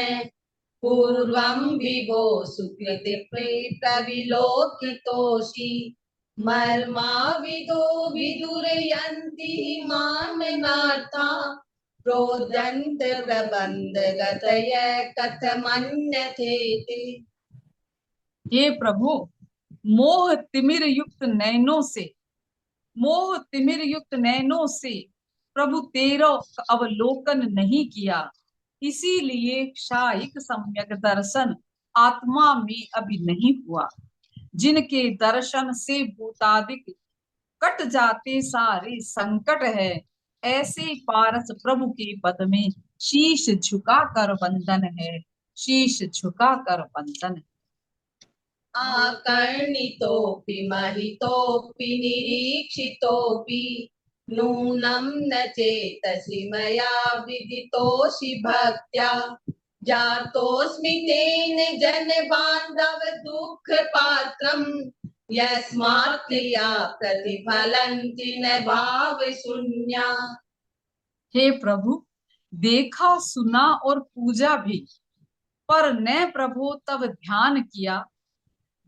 पूर्वं विभो सुकृत प्रविलोकितोषि मर्माविदो विदुरयन्ति माननाथा रोदन्त प्रबन्ध गतय कथमन्यथेति। हे प्रभु, मोह तिमिर युक्त नैनों से प्रभु तेरा अवलोकन नहीं किया, इसीलिए क्षायिक सम्यक दर्शन आत्मा में अभी नहीं हुआ। जिनके दर्शन से भूतादिक कट जाते सारे संकट है, ऐसे पारस प्रभु के पद में शीश झुका कर वंदन है, शीश झुका कर वंदन है। आकर्णितोऽपि महितोऽपि निरीक्षितोऽपि नूनं न चेतसि मया विदितोऽसि भक्त्या जातोऽस्मि तेन जनबान्धव दुःखपात्रम् यस्मात् क्रिया प्रतिफलन्ति न भावशून्या। हे प्रभु, देखा सुना और पूजा भी, पर न प्रभु तब ध्यान किया।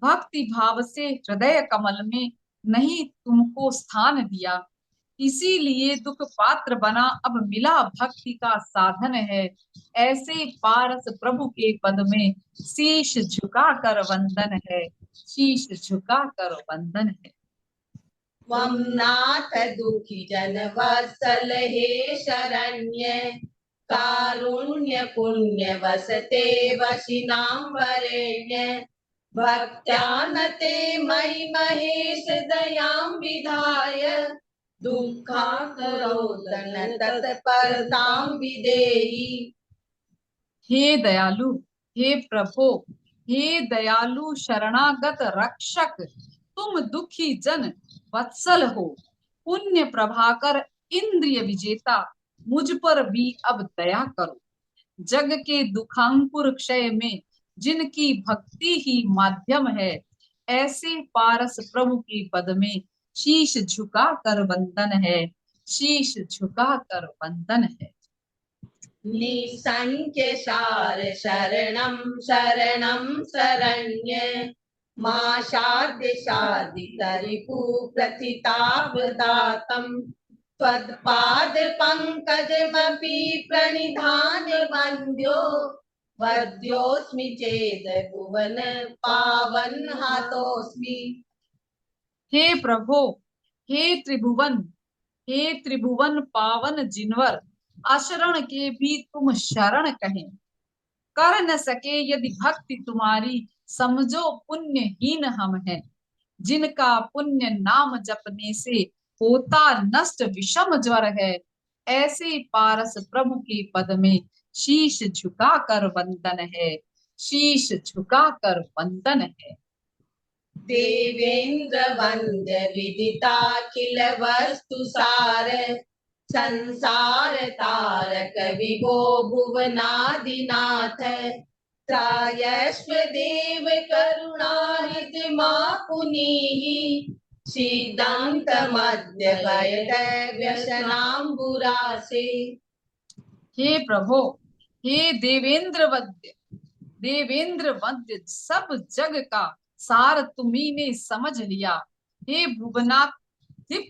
भक्ति भाव से हृदय कमल में नहीं तुमको स्थान दिया, इसीलिए दुख पात्र बना। अब मिला भक्ति का साधन है, ऐसे पारस प्रभु के पद में शीश झुका कर वंदन है, शीश झुका कर वंदन है। त्वं नाथ दुखी जन वत्सल हे शरण्य कारुण्य पुण्य वसते वशिनां वरेण्य भक्त्यानते मयि महेश दयां विधाय दुःखाकरोदन तत्परतां विधेहि। हे दयालु, हे प्रभु, हे दयालु शरणागत रक्षक, तुम दुखी जन वत्सल हो। पुण्य प्रभाकर इंद्रिय विजेता, मुझ पर भी अब दया करो। जग के दुखांकुर क्षय में जिनकी भक्ति ही माध्यम है, ऐसे पारस प्रभु के पद में शीश झुका कर वंदन है, शीश झुका कर वंदन है। निसंख्य सार शरणं शरणं शरण्य मा शाद्य शादितरिपु प्रथितावदातं त्वत्पाद पंकजमपि प्रणिधान वन्द्यो वद्योऽस्मि चेद भुवन पावन हातोऽस्मि। हे प्रभो, हे त्रिभुवन पावन जिनवर अशरण के भी तुम शरण कहें। कर न सके यदि भक्ति तुम्हारी, समझो पुण्यहीन हम हैं। जिनका पुण्य नाम जपने से होता नष्ट विषम ज्वर है, ऐसे पारस प्रभु के पद में शीश झुका कर वंदन है, शीश झुका कर वंदन है। देवेन्द्र वन्द्य विदिताखिल वस्तु सार संसार तारक विभो भुवनादिनाथ त्रायस्व देव करुणानिधि मा पुनीहि सिद्धांत मध्य भयद व्यसनाम्बुरासे। हे प्रभो, हे देवेंद्र वद्य सब जग का सार तुम्ही ने समझ लिया। हे भुवनादिप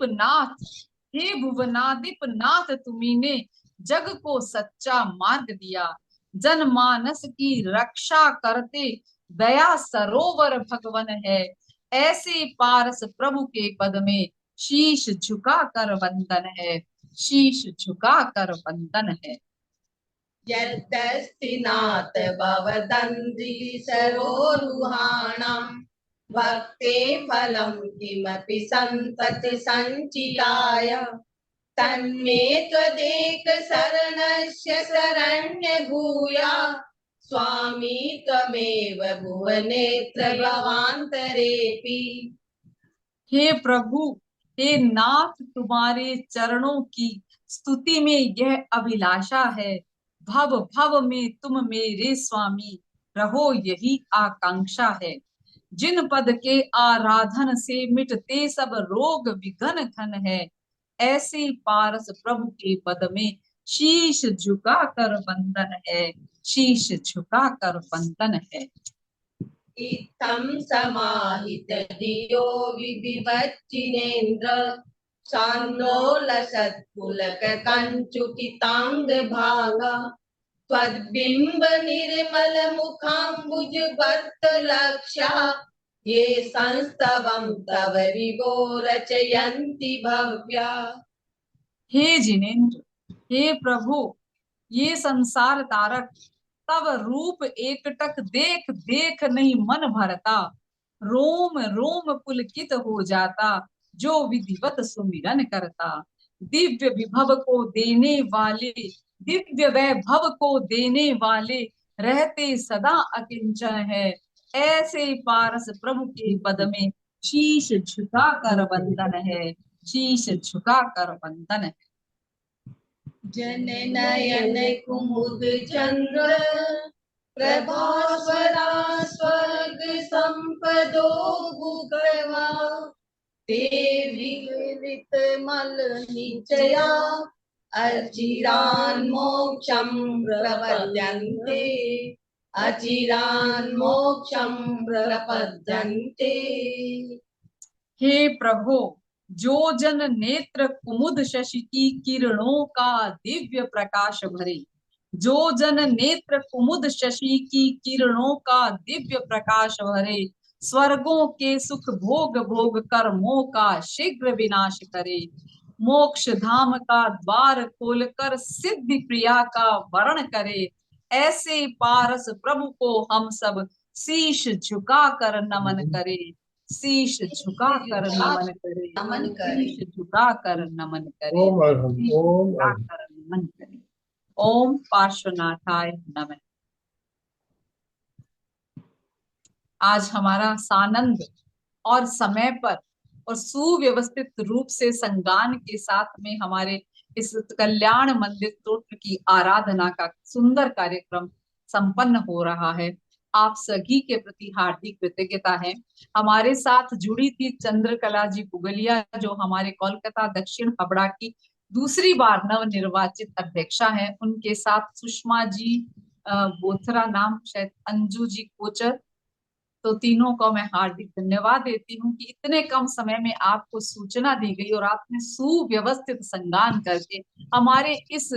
नाथ तुम्ही ने जग को सच्चा मार्ग दिया। जनमानस की रक्षा करते दया सरोवर भगवन है, ऐसे पारस प्रभु के पद में शीश झुका कर वंदन है, शीश झुका कर वंदन है। यद्दस्तिनाथ भवदन्ति सरोरुहाणां भक्ते फलं किमपि सम्पत्ति सञ्चिताय तन्मे त्वदेक शरणस्य शरण्य भूया स्वामी त्वमेव भुवनेत्र भवान्तरेऽपि। हे प्रभु, हे नाथ, तुम्हारे चरणों की स्तुति में यह अभिलाषा है। भव भव में तुम मेरे स्वामी रहो, यही आकांक्षा है। जिन पद के आराधन से मिटते सब रोग विघन घन है, ऐसे पारस प्रभु के पद में शीश झुका कर वंदन है, शीश झुका कर वंदन है। इत्थं समाहित धियो विविवच्चिनेन्द्र सान्द्रोलसत्पुलक कंचुकितांग भागा त्वद्बिंब निर्मल मुखाम्बुज भक्त लक्षा ये संस्तवं तव विभो रचयन्ति भव्या। हे जिनेन्द्र, हे प्रभु, ये संसार तारक तब रूप एकटक देख देख नहीं मन भरता। रोम रोम पुलकित हो जाता जो विधिवत सुमिरन करता। दिव्य विभव को देने वाले, दिव्य वैभव को देने वाले रहते सदा अकिंचन है, ऐसे पारस प्रभु के पद में शीश झुका कर वंदन है, शीश झुका कर वंदन है। जन नयन कुमुद चंद्र प्रभास्वरा स्वर्ग संपदो भुगवा ते विगलित मल निचया अचिरान् मोक्षं प्रपद्यन्ते अचिरान् मोक्षं प्रपद्यन्ते। हे प्रभु, जो जन नेत्र कुमुद शशि की किरणों का दिव्य प्रकाश भरे, जो जन नेत्र कुमुद शशि की किरणों का दिव्य प्रकाश भरे, स्वर्गों के सुख भोग भोग कर्मों का शीघ्र विनाश करे, मोक्ष धाम का द्वार खोलकर सिद्धि प्रिया का वर्ण करे, ऐसे पारस प्रभु को हम सब शीश झुका कर नमन करे, शीश झुका कर नमन करे, शीश झुका कर नमन करे, ओम अरहम, शीश ओम झुका अरहम। कर नमन करे। ओम पार्श्वनाथाय नमः। आज हमारा सानंद और समय पर और सुव्यवस्थित रूप से संगान के साथ में हमारे इस कल्याण मंदिर स्तोत्र की आराधना का सुंदर कार्यक्रम संपन्न हो रहा है। आप सभी के प्रति हार्दिक कृतज्ञता है। हमारे साथ जुड़ी थी चंद्रकला जी पुगलिया, जो हमारे कोलकाता दक्षिण हावड़ा की दूसरी बार नवनिर्वाचित अध्यक्षा है। उनके साथ सुषमा जी बोथरा, नाम शायद अंजू जी कोचर। तो तीनों को मैं हार्दिक धन्यवाद देती हूँ कि इतने कम समय में आपको सूचना दी गई और आपने सुव्यवस्थित संगान करके हमारे इस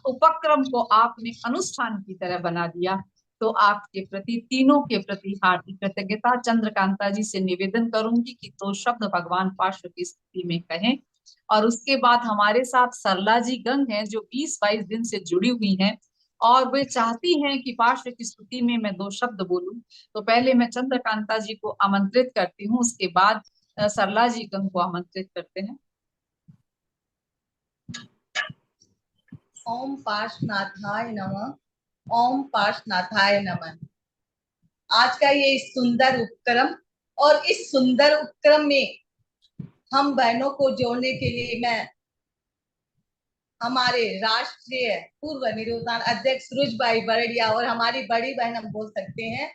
उपक्रम को आपने अनुष्ठान की तरह बना दिया। तो आपके प्रति, तीनों के प्रति हार्दिक कृतज्ञता। चंद्रकांता जी से निवेदन करूंगी कि दो शब्द भगवान पार्श्व की स्तुति में कहें। और उसके बाद हमारे साथ सरला जी गंग हैं, जो 20-22 दिन से जुड़ी हुई हैं और वे चाहती हैं कि पार्श्व की स्तुति में मैं दो शब्द बोलूं। तो पहले मैं चंद्रकांता जी को आमंत्रित करती हूँ, उसके बाद सरला जी गंग को आमंत्रित करते हैं। ओम पार्श्वनाथाय नमः। ओम पार्श्वनाथाय नमः। आज का ये सुंदर उपक्रम और इस सुंदर उपक्रम में हम बहनों को जोड़ने के लिए मैं हमारे राष्ट्रीय पूर्व निरोधान अध्यक्ष सुरुजबाई बरड़िया और हमारी बड़ी बहन हम बोल सकते हैं,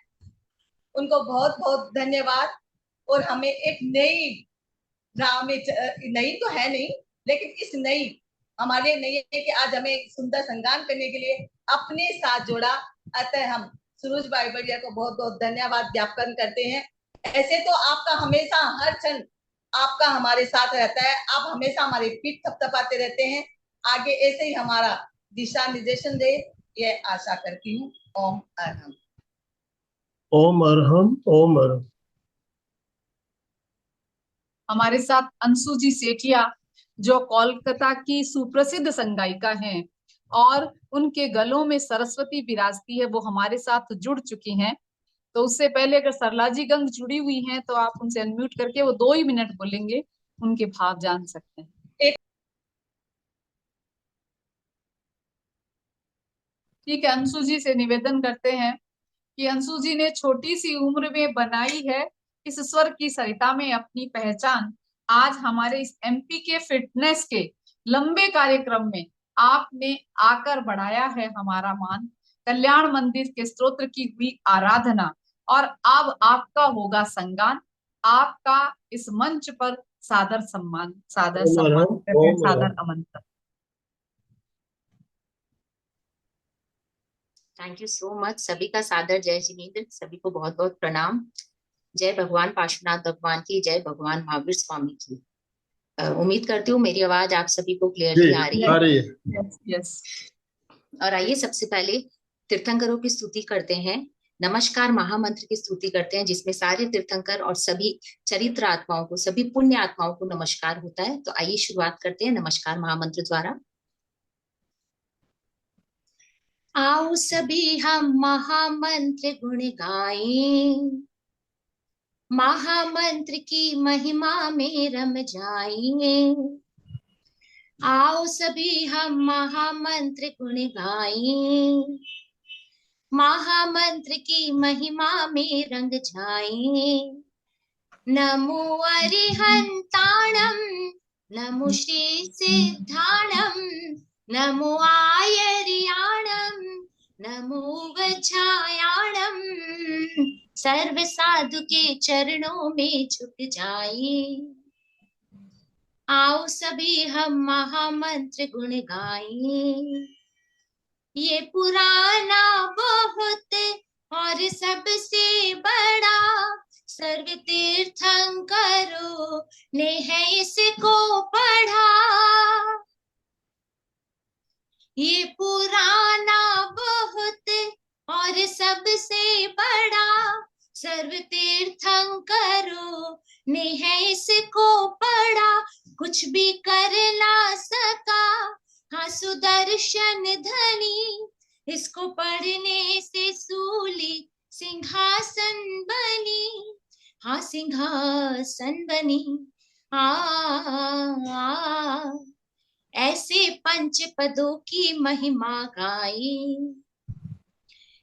उनको बहुत बहुत धन्यवाद। और हमें एक नई राह में, नई तो है नहीं, लेकिन इस नई हमारे नई है कि आज हमें सुंदर संगान करने के लिए अपने साथ जोड़ा। अतः हम सुरुजबाई बरड़िया को बहुत बहुत धन्यवाद ज्ञापन करते हैं। ऐसे तो आपका हमेशा हर क्षण आपका हमारे साथ रहता है, आप हमेशा हमारे पीठ थपथपाते रहते हैं। आगे ऐसे ही हमारा दिशा निर्देशन दे, ये आशा करती हूँ। ओम अरहम। ओम अरहम, ओम अरहम। हमारे साथ अंशु जी सेठिया, जो कोलकाता की सुप्रसिद्ध संगायिका हैं और उनके गलों में सरस्वती विराजती है, वो हमारे साथ जुड़ चुकी हैं। तो उससे पहले अगर सरला जी गंग जुड़ी हुई हैं तो आप उनसे अनम्यूट करके वो 2 ही मिनट बोलेंगे, उनके भाव जान सकते हैं। ठीक है, अंशु जी से निवेदन करते हैं कि अंशु जी ने छोटी सी उम्र में बनाई है इस स्वर की सरिता में अपनी पहचान। आज हमारे इस एमपी के फिटनेस के लंबे कार्यक्रम में आपने आकर बढ़ाया है हमारा मान। कल्याण मंदिर के स्तोत्र की हुई आराधना और अब आपका होगा संगान। आपका इस मंच पर सादर सम्मान, सादर ओम सम्मान अरहम, करते हैं, ओम सादर अरहम। आमंत्रण। Thank you so much. सभी का सादर जय जिनेंद्र, सभी को बहुत बहुत प्रणाम। जय भगवान पार्श्वनाथ भगवान की, जय भगवान महावीर स्वामी की। उम्मीद करती हूँ मेरी आवाज आप सभी को क्लियरली आ रही आ है। रही है। यस। और आइए सबसे पहले तीर्थंकरों की स्तुति करते हैं। नमस्कार महामंत्र की स्तुति करते हैं, जिसमें सारे तीर्थंकर और सभी चरित्र आत्माओं को, सभी पुण्य आत्माओं को नमस्कार होता है। तो आइए शुरुआत करते हैं नमस्कार महामंत्र द्वारा। आओ सभी हम महामंत्र गुण गाएं, महामंत्र की महिमा में रम जाएं। आओ सभी हम महामंत्र गुण गाएं, महामंत्र की महिमा में रंग जाएं। नमो अरिहंताणं, नमो श्री सिद्धाणं, नमो आयर्याणं, नमो वज्रायाणं। सर्व साधु के चरणों में झुक जाएं। आओ सभी हम महामंत्र गुण गाएं। ये पुराना बहुत और सबसे बड़ा, सर्व तीर्थंकरों ने है इसको पढ़ा। ये पुराना बहुत और सबसे बड़ा, सर्व तीर्थंकरों ने है इसको पढ़ा। कुछ भी कर ना सका हाँ सुदर्शन धनी, इसको पढ़ने से सूली सिंहासन बनी। हाँ सिंहासन बनी। ऐसे पंच पदों की महिमा गाई,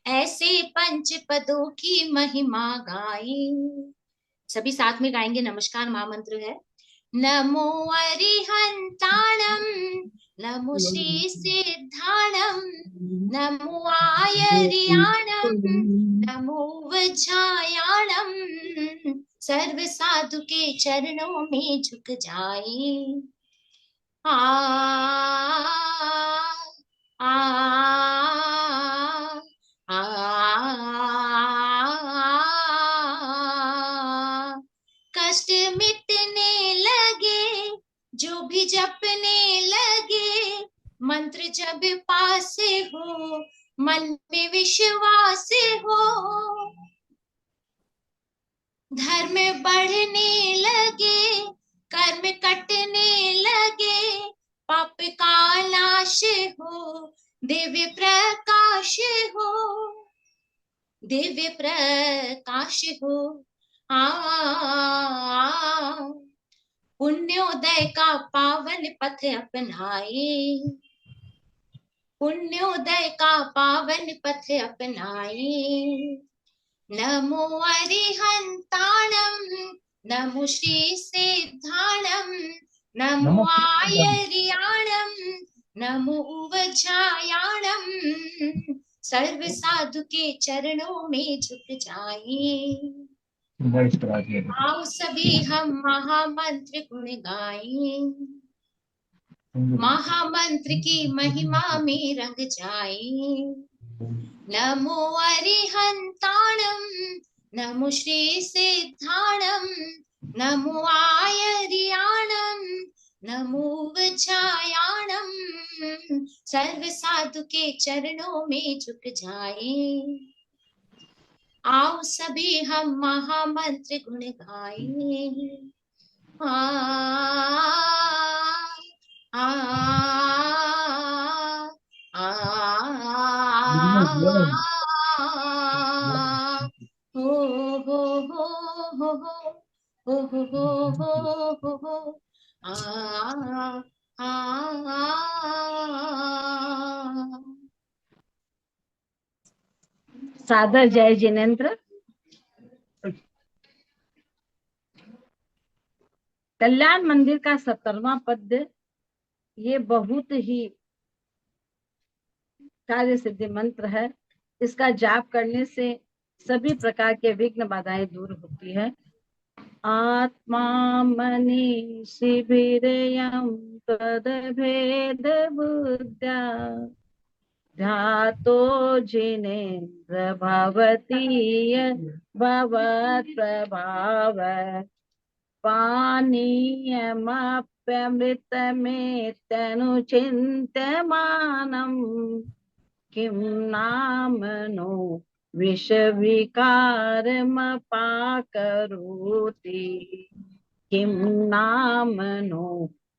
ऐसे पंच पदों की महिमा गाई। सभी साथ में गाएंगे। नमस्कार महामंत्र है। नमो अरिहंताणं, नमो श्री सिद्धाणं, नमो आयर्याणं नमो वज्रायाणं सर्व साधु के चरणों में झुक जाए। आ आ आ कष्ट मिटने लगे जो भी जपने लगे, मंत्र जब पास हो मन में विश्वास हो, धर्म बढ़ने लगे कर्म कटने लगे, पाप का नाश हो दिव्य प्रकाश हो, दिव्य प्रकाश हो। पुण्योदय का पावन पथ अपनाए, पुण्योदय का पावन पथ अपनाए। नमो अरिहंताणं नमो श्री सिद्धाणं नमो आयर्याणं नमो वज्रायाणं सर्व साधु के चरणों में झुक जाए। आओ सभी हम महामंत्र गुण गाएं, महामंत्र की महिमा में रंग जाए। नमो अरिहंताणं नमो श्री सिद्धाणं नमो आयर्याणं नमो वज्रायाणं सर्व साधु के चरणों में झुक जाए। आओ सभी हम महामंत्र गुण गाएं। आ आ आ हो हो हो हो हो हो हो आ आ सादर जय जिनेंद्र। कल्याण मंदिर का 17वां पद ये बहुत ही कार्य सिद्धि मंत्र है। इसका जाप करने से सभी प्रकार के विघ्न बाधाएं दूर होती है। आत्मा मनी शिविरयं तद भेद बुद्ध्या ध्यातो जिनेन्द्र भवतीय भवत् प्रभाव पानीयमप्यमृतमेत्यनुचिन्त्यमानम् किं नामनो विषविकारमपाकरोति, किं नामनो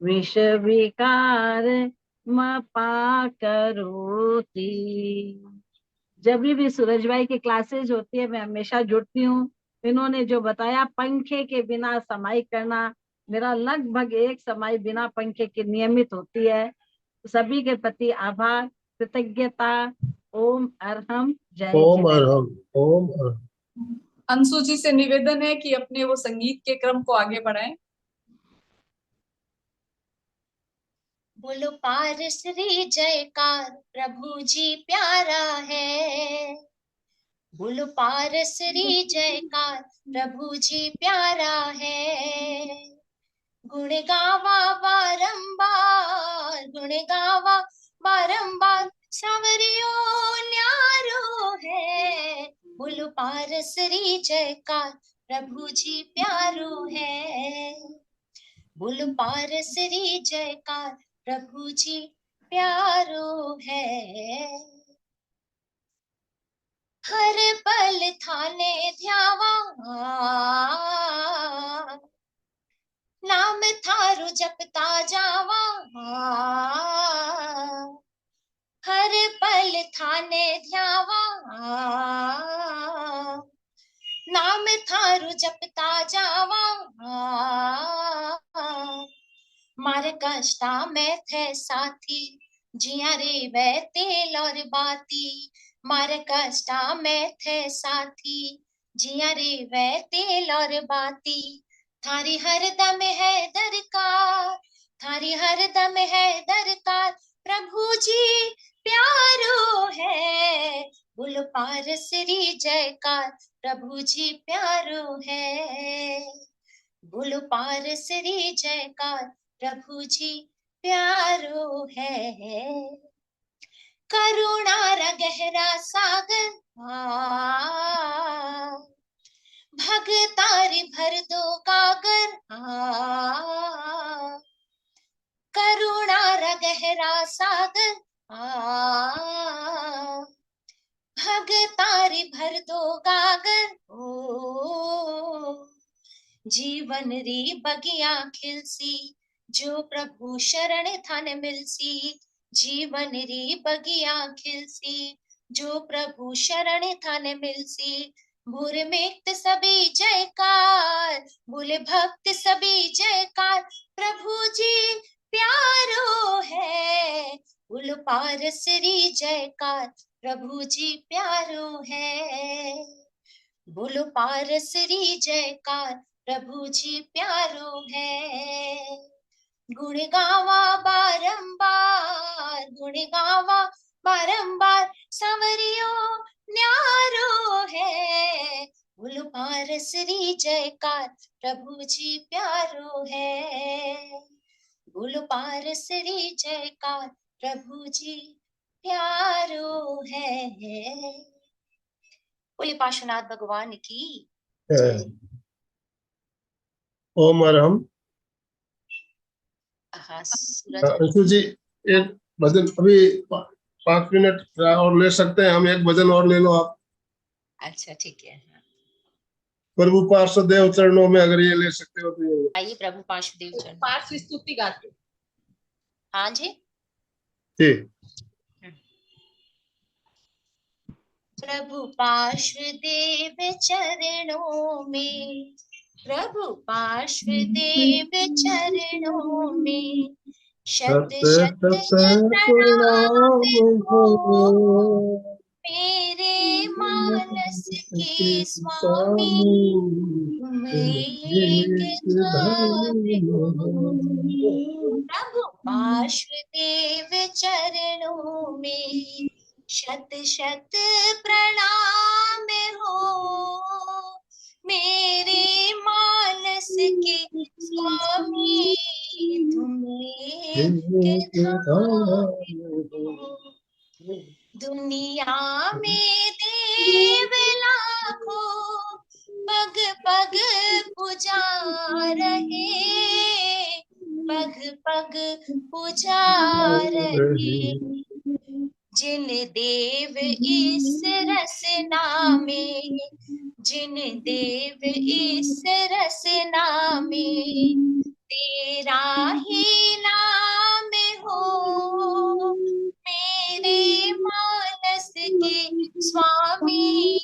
विषविकारमपाकरोति। जब भी सूरजबाई की क्लासेज होती है मैं हमेशा जुड़ती हूँ। इन्होंने जो बताया पंखे के बिना समाई करना, मेरा लगभग एक समाई बिना पंखे की नियमित होती है। सभी के प्रति आभार कृतज्ञता। ओम अरहम जय ओम जिनेंद्र। अरहम, ओम अरहम। अंशु जी से निवेदन है कि अपने वो संगीत के क्रम को आगे बढ़ाएं। बोलो पार श्री जयकार प्रभु जी प्यारा है, बोलो पार श्री जयकार प्रभु जी प्यारा है। गुण गावा बारंबार, गुण गावा बारंबार सावरियो न्यारो है। बोलो पार श्री जयकार प्रभु जी प्यारो है, बोलो पार श्री जयकार प्रभु जी प्यारो है। हर पल थाने ध्यावा नाम थारो जपता जावा, हर पल थाने ध्यावा नाम थारो जपता जावा। मारे कष्टा में थे साथी जिया रे वे तेल और बाती, मारे कष्टा में थे साथी जिया रे वे तेल और बाती। थारी हर दम है दरकार, थारी हर दम है दरकार प्रभु जी प्यारो है। बोलो पारसरी जयकार, प्रभु जी प्यारो है। बोलो पारसरी जयकार, प्रभु जी प्यारो है। करुणा रा गहरा सागर भगतारी भर दो गागर करुणा रा गहरा सागर भगतारी भर दो गागर ओ। जीवन री बगिया खिलसी, जो प्रभु शरण थाने मिलसी। जीवन री बगिया खिलसी, जो प्रभु शरण थाने मिलसी। भूरे मेक्त सभी जयकार, भूले भक्त सभी जयकार, प्रभु जी प्यारो है। बोलो पारसरी जयकार, प्रभु जी प्यारो है। बोलो पारसरी जयकार, प्रभु जी प्यारो है। गुण गावा बारंबार, गुण गावा बारंबार, संवरियो न्यारो है। बोलो पारसरी जयकार, प्रभु जी प्यारो है। बोलो पारसरी जयकार, प्रभु जी प्यारो है। बोले पार्श्वनाथ भगवान की जय। ओम अरहम। हाँ सूरज अंशु जी एक भजन अभी 5 मिनट और ले सकते हैं हम, एक भजन और ले लो आप। अच्छा ठीक है। प्रभु पार्षदेव चरणों में अगर ये ले सकते हो तो ये लो। आइए प्रभु पार्श्वदेव चरण। पार्श्व स्तुति गाते। हाँ जी ठीक। प्रभु पार्श्वदेव चरणों में, प्रभु पार्श्वदेव चरणों में, शत शत प्रणाम हो मेरे मानस के स्वामी। तुम एक धाम हो। प्रभु पार्श्वदेव चरणों में, शत शत प्रणाम हो मेरे मानस के स्वामी। तुम एक धाम हो। दुनिया में देव लाखों, पग पग पूजा रहे, पग पग पूजा रहे। जिन देव इस रसना में, जिन देव इस रसना में, तेरा ही नाम हो मेरे मानस के स्वामी।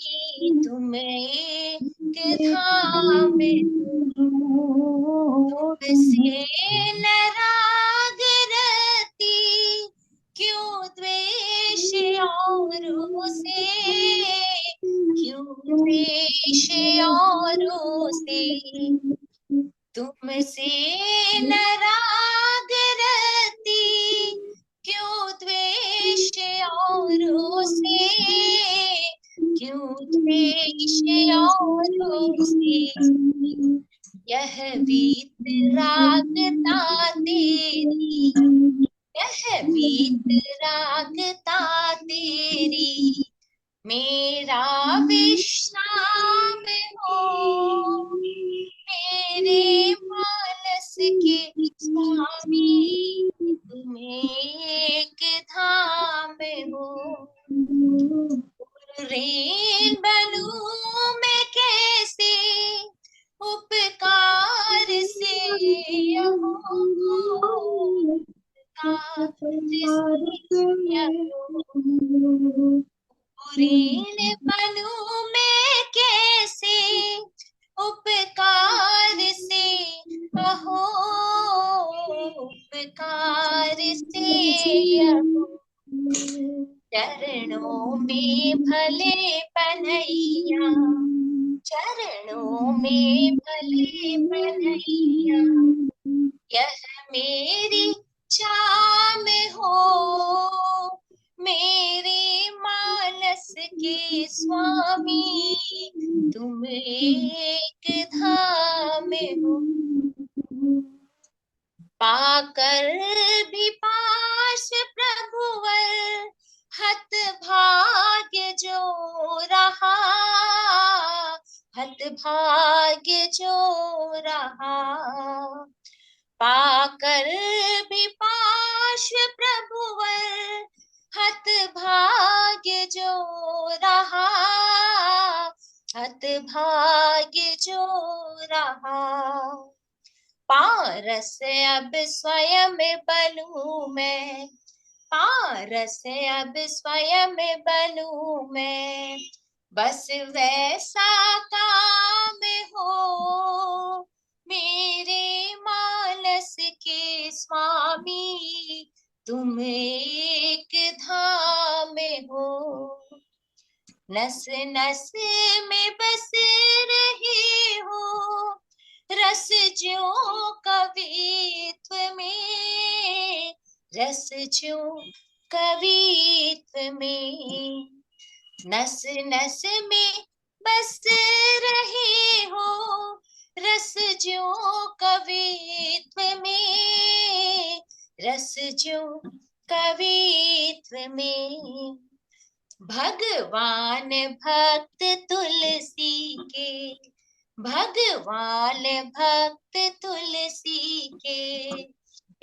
तुम एक धाम हो। तुमसे नाराग रहती, क्यों द्वेष औरों से, क्यों द्वेष औरों से। तुमसे नाराग रहती, क्यों द्वेष औरों से, क्यों द्वेष औरों से। यह वीतरागता तेरी, यह वीतरागता तेरी, मेरा विश्राम हो मेरे मानस के स्वामी। तुम एक धाम हो। रेन बनूं मैं कैसे उपकार से, ऋण बनूं मैं कैसे उपकार से, अहो उपकार से अहो। चरणों में भले पनैया, चरणों में भले पनैया, यह मेरी चाम हो मेरे मानस के स्वामी तुम एक धाम हो। पाकर भी पास प्रभुवर हत भाग्य जो रहा, हत भाग्य जो रहा। पाकर भी पास प्रभुवर हत भाग्य जो रहा, हत भाग्य जो रहा। पारस अब स्वयं बनूं मैं, पारस अब स्वयं बनूं मैं, बस वैसा काम हो मेरे मानस के स्वामी तुम एक धाम हो। नस नस में बस रहे हो रस जो कवित्व में, रस जो कवित्व में। नस नस में बस रहे हो रस जो कवित्व में, रस जो कवित्व में। भगवान भक्त तुलसी के, भगवान भक्त तुलसी के,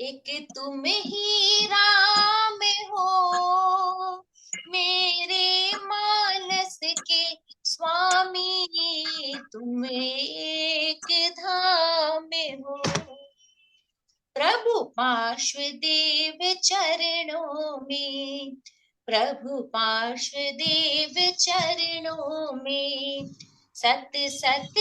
एक तुम ही राम हो मेरे मानस के स्वामी तुम एक धाम हो। प्रभु पार्श्वदेव चरणों में, प्रभु पार्श्वदेव चरणों में सत सत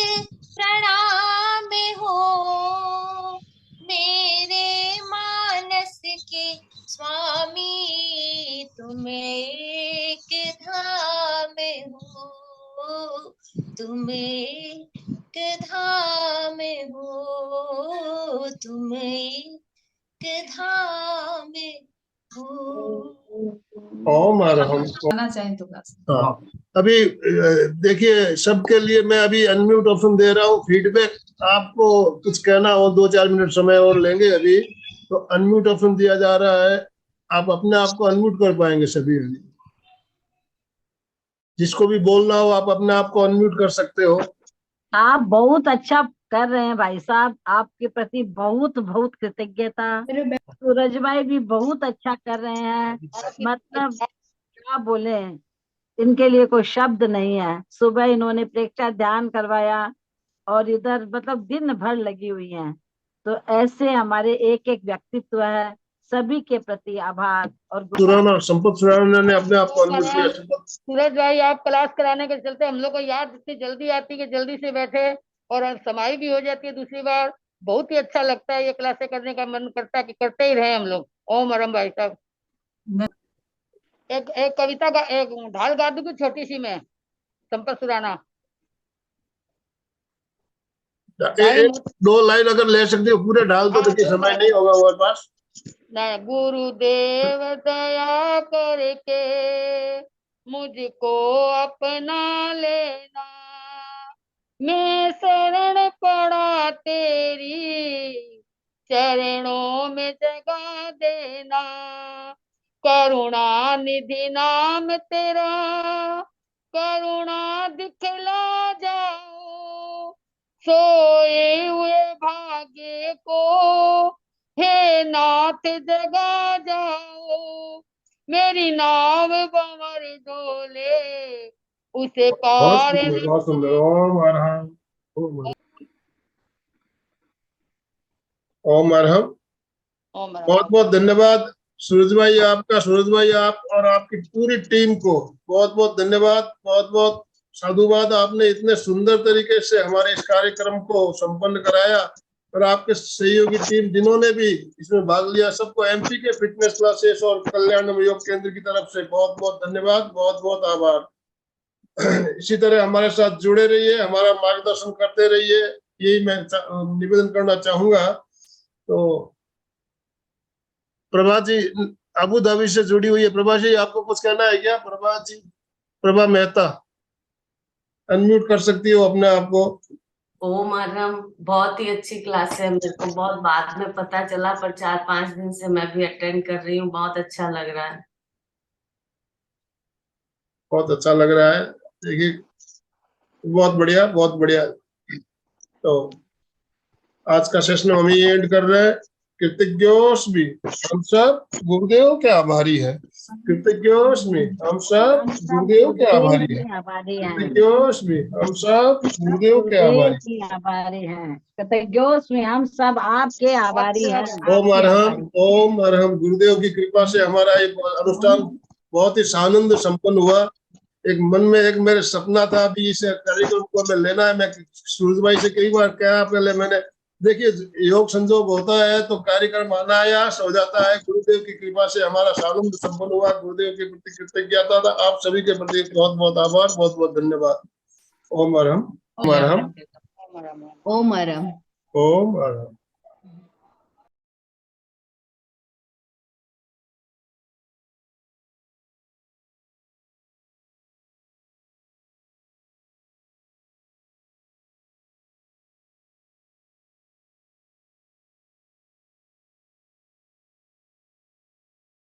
प्रणाम हो मेरे मानस के स्वामी तुम एक धाम हो, तुम एक धाम हो, तुम एक धाम हो। ओम अरहम। आना चाहें तो क्लास। हाँ, अभी देखिए सबके लिए मैं अभी अनम्यूट ऑप्शन दे रहा हूँ। फीडबैक आपको कुछ कहना हो 2-4 मिनट समय और लेंगे अभी, तो अनम्यूट ऑप्शन दिया जा रहा है। आप अपने आप को अनम्यूट कर पाएंगे सभी। जिसको भी बोलना हो आप अपने आप को अनम्यूट कर सकते हो। आप बहुत अच्छा कर रहे हैं भाई साहब, आपके प्रति बहुत बहुत कृतज्ञता। सूरज भाई भी बहुत अच्छा कर रहे हैं, मतलब क्या बोले, इनके लिए कोई शब्द नहीं है। सुबह इन्होंने प्रेक्षा ध्यान करवाया और इधर मतलब दिन भर लगी हुई हैं। तो ऐसे हमारे एक एक व्यक्तित्व है, सभी के प्रति आभार। और सुराना, संपत सुराना ने अपने आप को अनम्यूट किया। सूरज भाई आप क्लास कराने के चलते हम लोग को याद इतनी जल्दी आती है कि जल्दी से बैठे और समाई भी हो जाती है दूसरी बार। बहुत ही अच्छा लगता है, ये क्लासें करने का मन करता है कि करते ही रहे हम लोग। ओम अरम भाई साहब, एक कविता का एक ढाल गा दूं छोटी सी मैं, संपत सुराना। एक 2 लाइन अगर ले सकते हो पूरे ढाल तो देखिए समय नहीं होगा हमारे पास। गुरुदेव दया करके मुझको अपना लेना, मैं शरण पड़ा तेरी चरणों में जगा देना। करुणा निधि नाम तेरा करुणा दिखला जाओ, सोए हुए भाग्य को हे नाथ जगा जाओ। मेरी नाव बमर डोले उसे पार बहुत सुंदर। ओम अरहम, ओम अरहम। बहुत बहुत धन्यवाद सूरज भाई आपका, सूरज भाई आप और आपकी पूरी टीम को बहुत बहुत धन्यवाद, बहुत बहुत साधुवाद। आपने इतने सुंदर तरीके से हमारे इस कार्यक्रम को संपन्न कराया और आपके सहयोगी टीम जिन्होंने भी इसमें भाग लिया सबको एमपी के फिटनेस क्लासेस और कल्याण योग केंद्र की तरफ से बहुत बहुत धन्यवाद, बहुत बहुत आभार। इसी तरह हमारे साथ जुड़े रहिए, हमारा मार्गदर्शन करते रहिए, यही मैं निवेदन करना चाहूंगा। तो प्रभा जी अबू धाबी से जुड़ी हुई है, प्रभा जी आपको कुछ कहना है क्या? प्रभा जी प्रभा मेहता, अनम्यूट कर सकती हो अपने आप को। ओम अरहम, बहुत ही अच्छी क्लास है। मेरे को बहुत बाद में पता चला, पर 4-5 दिन से मैं भी अटेंड कर रही हूँ। बहुत अच्छा लग रहा है। बहुत अच्छा लग रहा है। देखिए, बहुत बढ़िया, बहुत बढ़िया। तो आज का सेशन हम ही एंड कर रहे हैं। कृतज्ञोस भी हम सब गुरुदेव के आभारी है। कृतज्ञोस में हम सब गुरुदेव के आभारी है। आभारी हैं। कृतज्ञोस में हम सब गुरुदेव के आभारी। की आभारी हैं। कृतज्ञोस में हम सब आपके आभारी हैं। ओम अरहम, ओम अरहम। गुरुदेव की कृपा से हमारा ये अनुष्ठान बहुत ही सानंद संपन्न हुआ। एक मन में एक मेरे सपना था, अभी इस कार्यक्रम को मैं लेना है। मैं सूरज भाई से कई बार कहा, पहले मैंने, देखिए योग संजोग होता है तो कार्यक्रम अनायास हो जाता है। गुरुदेव की कृपा से हमारा सानंद संपन्न हुआ। गुरुदेव के प्रति कृतज्ञता था। आप सभी के प्रति बहुत बहुत आभार, बहुत बहुत धन्यवाद। ओम अरहम, ओम अरहम, ओम अरहम। ओम अरहम।